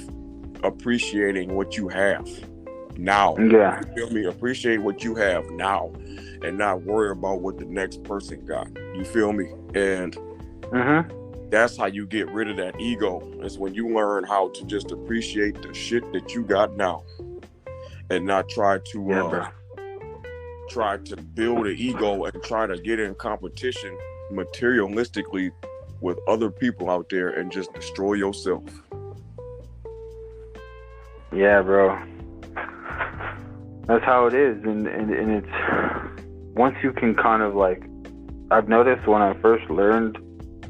appreciating what you have now. Yeah. You feel me? Appreciate what you have now and not worry about what the next person got. You feel me? And that's how you get rid of that ego. It's when you learn how to just appreciate the shit that you got now and not try to build an ego and try to get in competition materialistically with other people out there and just destroy yourself. Yeah, bro. That's how it is. And it's, once you can kind of like, I've noticed when I first learned,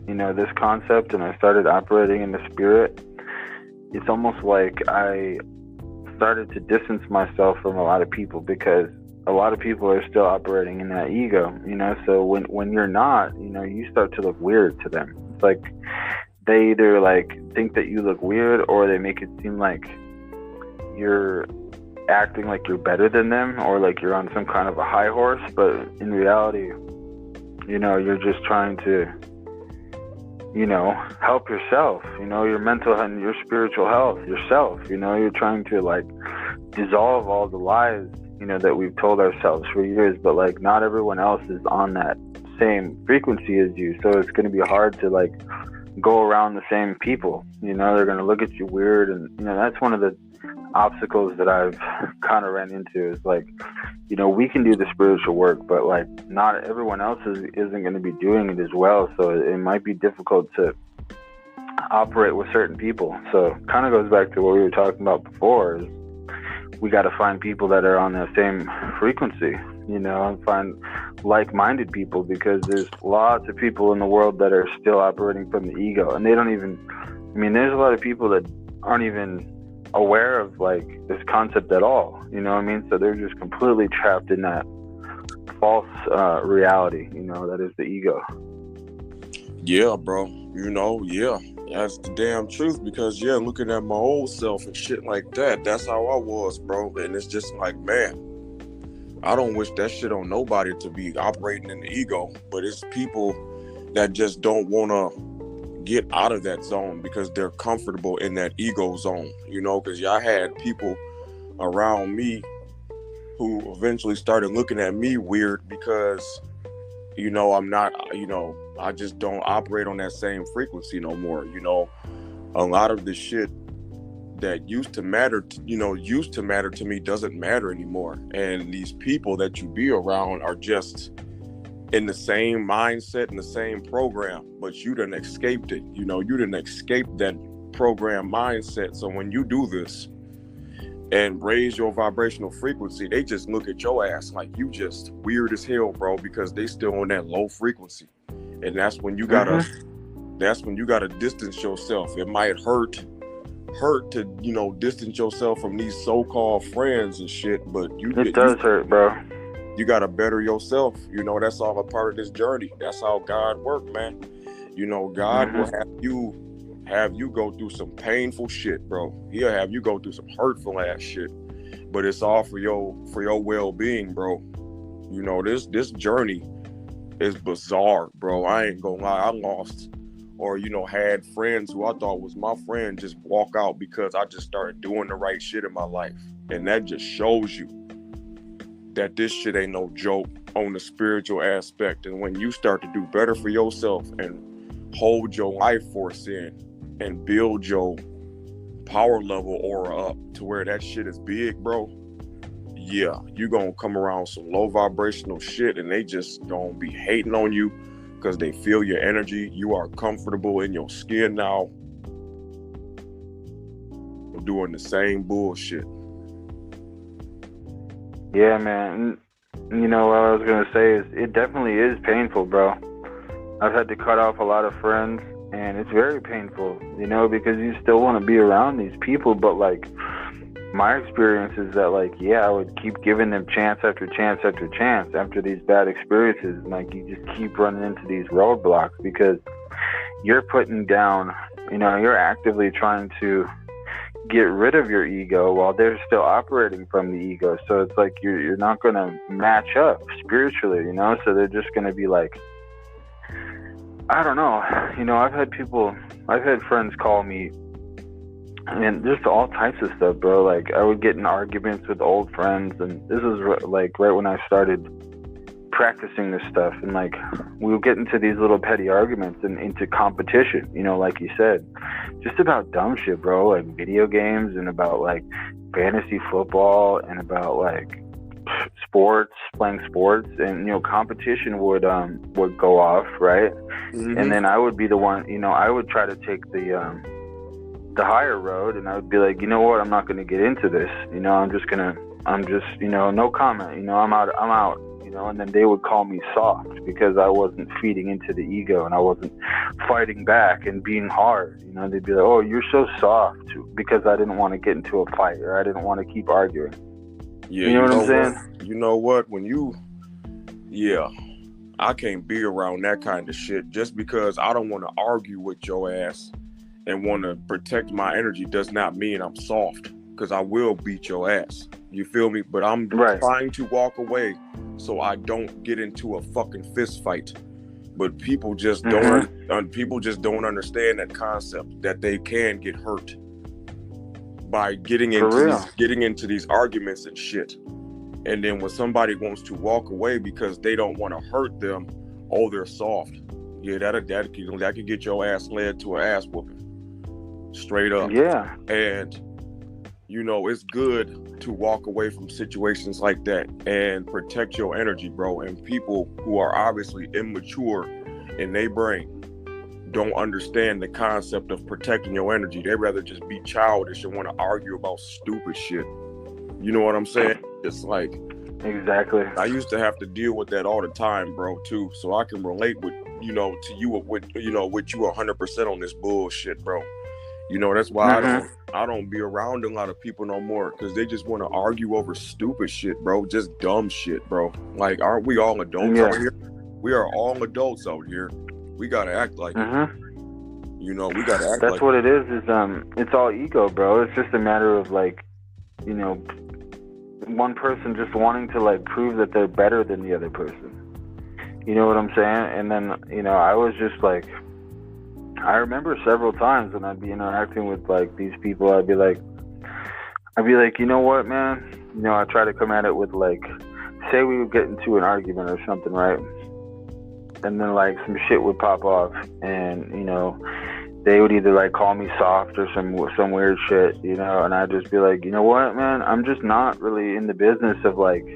you know, this concept and I started operating in the spirit, it's almost like I started to distance myself from a lot of people, because a lot of people are still operating in that ego, you know. So when you're not, you know, you start to look weird to them. It's like they either like think that you look weird, or they make it seem like you're acting like you're better than them, or like you're on some kind of a high horse. But in reality, you know, you're just trying to help yourself, your mental and your spiritual health, yourself. You're trying to like dissolve all the lies, that we've told ourselves for years, but like not everyone else is on that same frequency as you. So it's going to be hard to like go around the same people. They're going to look at you weird. And, that's one of the obstacles that I've kind of ran into is like, we can do the spiritual work, but like not everyone else isn't going to be doing it as well. So it might be difficult to operate with certain people. So kind of goes back to what we were talking about before is we got to find people that are on the same frequency, and find like-minded people, because there's lots of people in the world that are still operating from the ego, and they don't even, there's a lot of people that aren't even aware of like this concept at all, so they're just completely trapped in that false reality, that is the ego. Yeah, bro, yeah, that's the damn truth, because looking at my old self and shit like that, that's how I was, bro. And it's just like, man, I don't wish that shit on nobody to be operating in the ego, but it's people that just don't want to get out of that zone because they're comfortable in that ego zone, because I had people around me who eventually started looking at me weird because, I'm not, I just don't operate on that same frequency no more. A lot of the shit that used to matter to me doesn't matter anymore. And these people that you be around are just in the same mindset and the same program, but you done escaped it. You done escaped that program mindset. So when you do this and raise your vibrational frequency, they just look at your ass like you just weird as hell, bro, because they still on that low frequency. And that's when you gotta distance yourself. It might hurt to distance yourself from these so-called friends and shit, but it does hurt, bro. You gotta better yourself. That's all a part of this journey. That's how God works, man. God will have you go through some painful shit, bro. He'll have you go through some hurtful ass shit, but it's all for your well-being, bro. This journey is bizarre, bro. I ain't gonna lie. I lost or had friends who I thought was my friend just walk out because I just started doing the right shit in my life. And that just shows you that this shit ain't no joke on the spiritual aspect. And when you start to do better for yourself and hold your life force in and build your power level aura up to where that shit is big, bro, yeah, you gonna come around some low vibrational shit and they just gonna be hating on you because they feel your energy. You are comfortable in your skin now, doing the same bullshit. Yeah, man. What I was gonna say is it definitely is painful, bro. I've had to cut off a lot of friends, and it's very painful, because you still want to be around these people, but like my experience is that like, I would keep giving them chance after chance after chance after these bad experiences, and like you just keep running into these roadblocks because you're putting down, you're actively trying to get rid of your ego while they're still operating from the ego. So it's like you're not going to match up spiritually, so they're just going to be like, I don't know, I've had friends call me and just all types of stuff, bro. Like I would get in arguments with old friends, and this is like right when I started practicing this stuff, and like we would get into these little petty arguments and into competition, like you said, just about dumb shit, bro, like video games and about like fantasy football and about like playing sports, and competition would go off, right? Mm-hmm. And then I would be the one, I would try to take the higher road, and I would be like, what, I'm not going to get into this, I'm just no comment, I'm out, and then they would call me soft because I wasn't feeding into the ego and I wasn't fighting back and being hard, they'd be like, oh, you're so soft, because I didn't want to get into a fight or I didn't want to keep arguing. Yeah, you know what I'm saying? You know what, I can't be around that kind of shit. Just because I don't want to argue with your ass and want to protect my energy does not mean I'm soft, because I will beat your ass. You feel me? But I'm trying to walk away so I don't get into a fucking fist fight. but people just don't. People just don't understand that concept that they can get hurt by getting into these arguments and shit. And then when somebody wants to walk away because they don't want to hurt them, oh, they're soft. Yeah, that could get your ass led to an ass whooping. Straight up. Yeah. And, it's good to walk away from situations like that and protect your energy, bro. And people who are obviously immature in their brain don't understand the concept of protecting your energy. They'd rather just be childish and want to argue about stupid shit. You know what I'm saying? It's like, exactly. I used to have to deal with that all the time, bro, too. So I can relate with, to you with you 100% on this bullshit, bro. That's why I don't be around a lot of people no more, because they just want to argue over stupid shit, bro. Just dumb shit, bro. Like, aren't we all adults out here? We are all adults out here. We gotta act like it. We gotta act That's like what it is it's all ego, bro. It's just a matter of, like, one person just wanting to, like, prove that they're better than the other person. You know what I'm saying? And then, I was just like, I remember several times when I'd be interacting with, like, these people, I'd be like, you know what, man? I try to come at it with, like, say we would get into an argument or something, right? And then, like, some shit would pop off, and, they would either, like, call me soft or some weird shit, and I'd just be like, you know what, man? I'm just not really in the business of, like,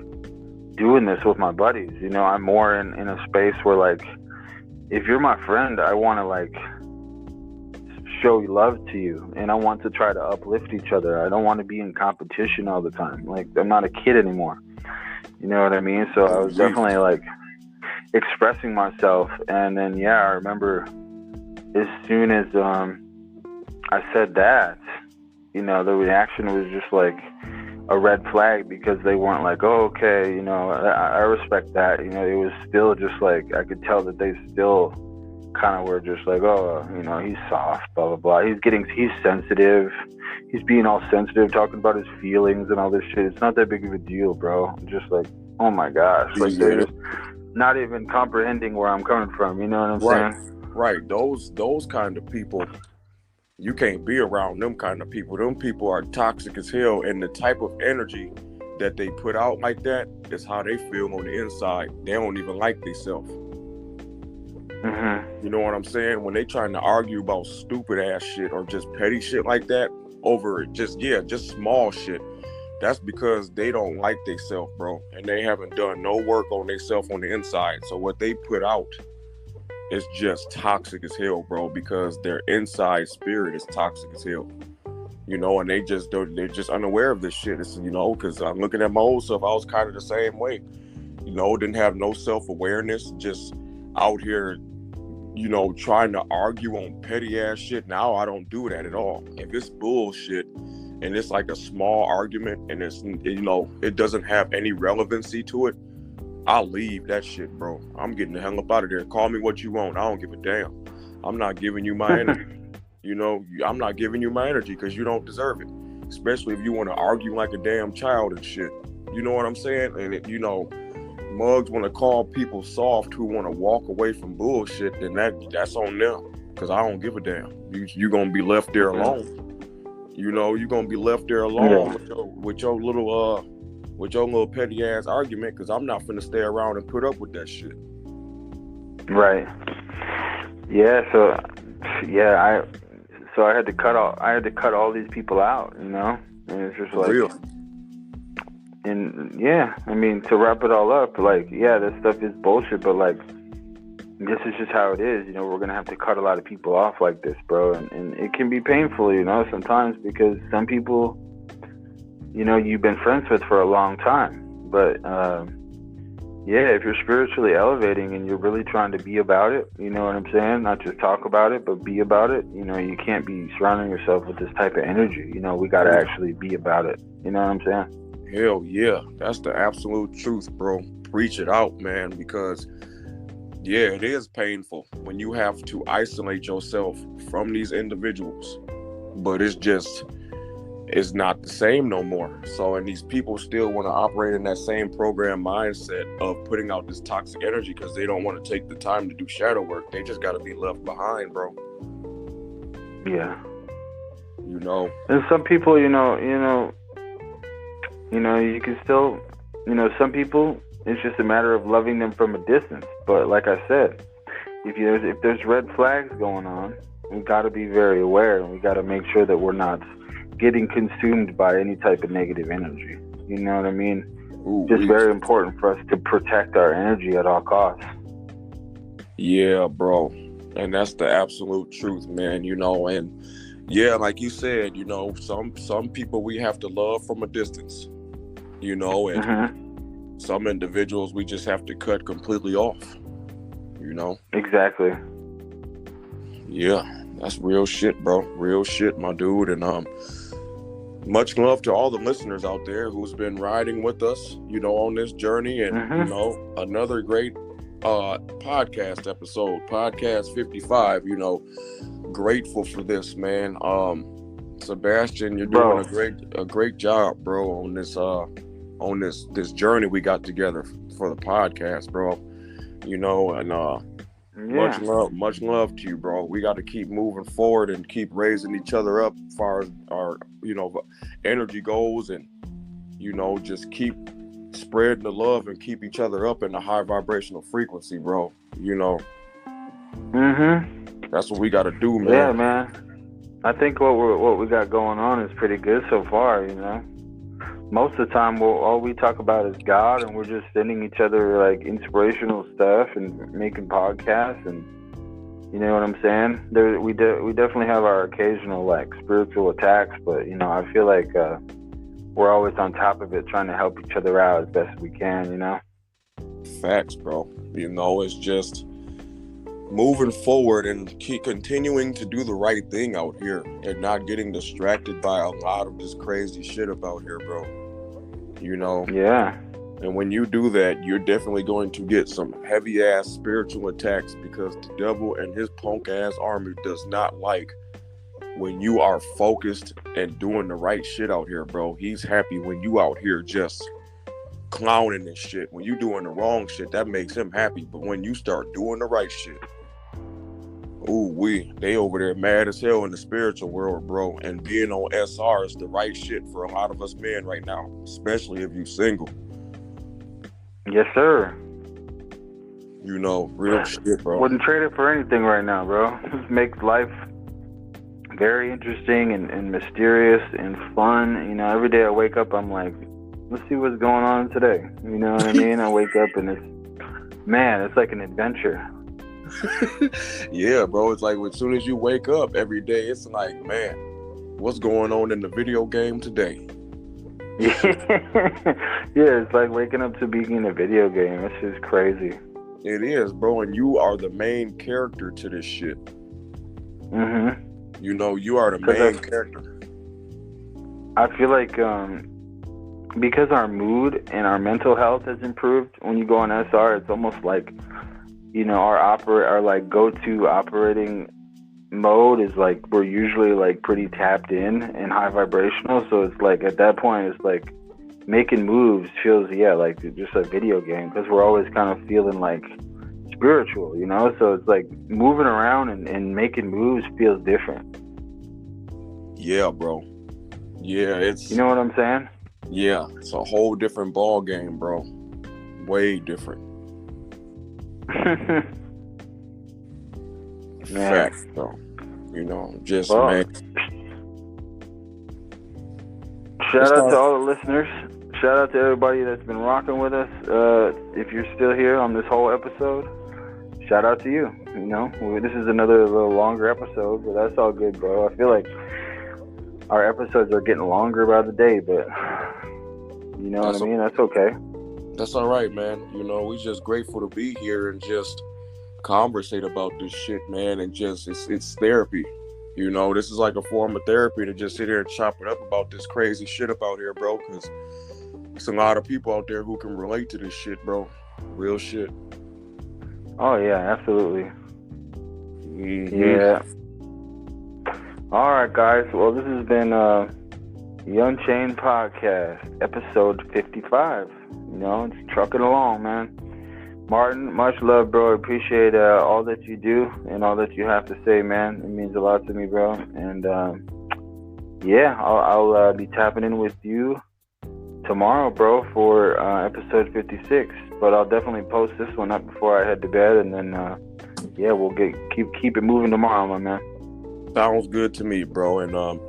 doing this with my buddies. I'm more in a space where, like, if you're my friend, I want to, like, show love to you, and I want to try to uplift each other. I don't want to be in competition all the time. Like, I'm not a kid anymore. You know what I mean? So I was definitely, like, expressing myself. And then, I remember as soon as I said that, the reaction was just like a red flag, because they weren't like, oh, okay, I respect that. It was still just like, I could tell that they still kind of were just like, oh, he's soft, blah, blah, blah. He's sensitive. He's being all sensitive, talking about his feelings and all this shit. It's not that big of a deal, bro. I'm just like, oh my gosh. Like, they're just not even comprehending where I'm coming from. You know what I'm saying? Right. Those kind of people, you can't be around them kind of people. Them people are toxic as hell, and the type of energy that they put out like that is how they feel on the inside. They don't even like themselves. You know what I'm saying? When they trying to argue about stupid ass shit or just petty shit like that over just small shit, that's because they don't like themselves, bro, and they haven't done no work on themselves on the inside. So what they put out is just toxic as hell, bro, because their inside spirit is toxic as hell. And they're just unaware of this shit. It's, because I'm looking at my old self, I was kind of the same way. Didn't have no self-awareness, just out here, trying to argue on petty ass shit. Now I don't do that at all. If it's bullshit and it's like a small argument and it's, it doesn't have any relevancy to it, I'll leave that shit, bro. I'm getting the hell up out of there. Call me what you want. I don't give a damn. I'm not giving you my energy. I'm not giving you my energy because you don't deserve it. Especially if you want to argue like a damn child and shit. You know what I'm saying? And if, mugs want to call people soft who want to walk away from bullshit, then that's on them, because I don't give a damn. You gonna be left there alone. You're gonna be left there alone with your little petty ass argument, because I'm not finna stay around and put up with that shit. Right. Yeah. So I had to cut all these people out, and it's just like, real. And to wrap it all up, like, this stuff is bullshit, but, like, this is just how it is. We're gonna have to cut a lot of people off like this, bro, and it can be painful, sometimes, because some people, you've been friends with for a long time, but if you're spiritually elevating and you're really trying to be about it, you know what I'm saying? Not just talk about it, but be about it. You can't be surrounding yourself with this type of energy. We gotta actually be about it. You know what I'm saying? Hell yeah, that's the absolute truth, bro. Preach it out, man, because it is painful when you have to isolate yourself from these individuals, but it's just is not the same no more. So, and these people still want to operate in that same program mindset of putting out this toxic energy because they don't want to take the time to do shadow work. They just got to be left behind, bro. Yeah. You know. And some people, you can still, some people, it's just a matter of loving them from a distance. But like I said, if there's red flags going on, we got to be very aware, and we got to make sure that we're not getting consumed by any type of negative energy. You know what I mean? Ooh, just very important for us to protect our energy at all costs. Yeah, bro. And that's the absolute truth, man. And yeah, like you said, some people we have to love from a distance, and some individuals we just have to cut completely off, Exactly. Yeah, that's real shit, bro. Real shit, my dude. And much love to all the listeners out there who's been riding with us, on this journey. And, another great podcast episode, podcast 55, grateful for this, man. Sebastian, you're doing a great job, bro, on this journey we got together for the podcast, bro. Much love to you, bro. We got to keep moving forward and keep raising each other up as far as our, energy goes, and, just keep spreading the love and keep each other up in a high vibrational frequency, bro. That's what we got to do, man. Yeah, man. I think what we got going on is pretty good so far, Most of the time, all we talk about is God, and we're just sending each other like inspirational stuff and making podcasts, and you know what I'm saying. We definitely have our occasional like spiritual attacks, but I feel like we're always on top of it, trying to help each other out as best we can. Facts, bro. It's just moving forward and keep continuing to do the right thing out here, and not getting distracted by a lot of this crazy shit about here, bro. Yeah. And when you do that, you're definitely going to get some heavy ass spiritual attacks, because the devil and his punk ass army does not like when you are focused and doing the right shit out here, bro. He's happy when you out here just clowning and shit. When you doing the wrong shit, that makes him happy. But when you start doing the right shit, they over there mad as hell in the spiritual world, bro. And being on SR is the right shit for a lot of us men right now, especially if you single. Yes, sir. Real shit, bro. Wouldn't trade it for anything right now, bro. This makes life very interesting and mysterious and fun. Every day I wake up, I'm like, let's see what's going on today. You know what I mean? I wake up and it's like an adventure. Yeah, bro. It's like as soon as you wake up every day, it's like, man, what's going on in the video game today? Yeah, it's like waking up to being in a video game. It's just crazy. It is, bro. And you are the main character to this shit. You are the main character. I feel like because our mood and our mental health has improved when you go on SR, it's almost like our like go-to operating mode is like we're usually like pretty tapped in and high vibrational. So it's like at that point, it's like making moves feels like just a video game, because we're always kind of feeling like spiritual, So it's like moving around and making moves feels different. Yeah, bro. Yeah, it's. You know what I'm saying? Yeah, it's a whole different ball game, bro. Way different. Fact, though. Man. Shout out to all the listeners. Shout out to everybody that's been rocking with us. If you're still here on this whole episode, shout out to you. This is another little longer episode, but that's all good, bro. I feel like our episodes are getting longer by the day, but you know what I mean? That's okay. That's all right, man. We just grateful to be here and just conversate about this shit, man. And just it's therapy. This is like a form of therapy to just sit here and chop it up about this crazy shit about here, bro. Because there's a lot of people out there who can relate to this shit, bro. Real shit. Oh yeah, absolutely. Mm-hmm. Yeah. All right, guys. Well, this has been The Unchained Podcast, episode 55. You know, it's trucking along, man. Martin, much love, bro. I appreciate all that you do and all that you have to say, man. It means a lot to me, bro. And yeah, I'll be tapping in with you tomorrow, bro, for episode 56. But I'll definitely post this one up before I head to bed, and then yeah, we'll keep it moving tomorrow, my man. Sounds good to me, bro. And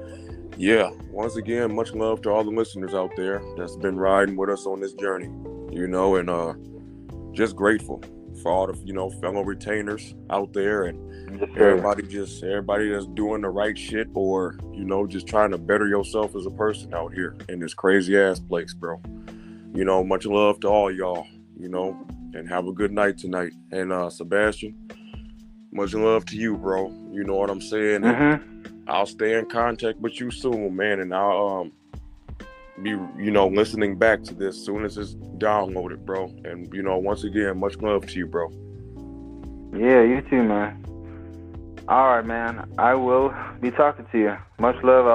yeah, once again, much love to all the listeners out there that's been riding with us on this journey, you know, and just grateful for all the, you know, fellow retainers out there, and everybody that's doing the right shit, or, you know, just trying to better yourself as a person out here in this crazy ass place, bro. You know, much love to all y'all, you know, and have a good night tonight. And Sebastian, much love to you, bro. You know what I'm saying? Mm-hmm. I'll stay in contact with you soon, man, and I'll be, you know, listening back to this as soon as it's downloaded, bro. And, you know, once again, much love to you, bro. Yeah, you too, man. All right, man. I will be talking to you. Much love.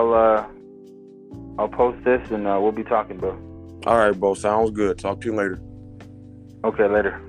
I'll post this, and we'll be talking, bro. All right, bro. Sounds good. Talk to you later. Okay, later.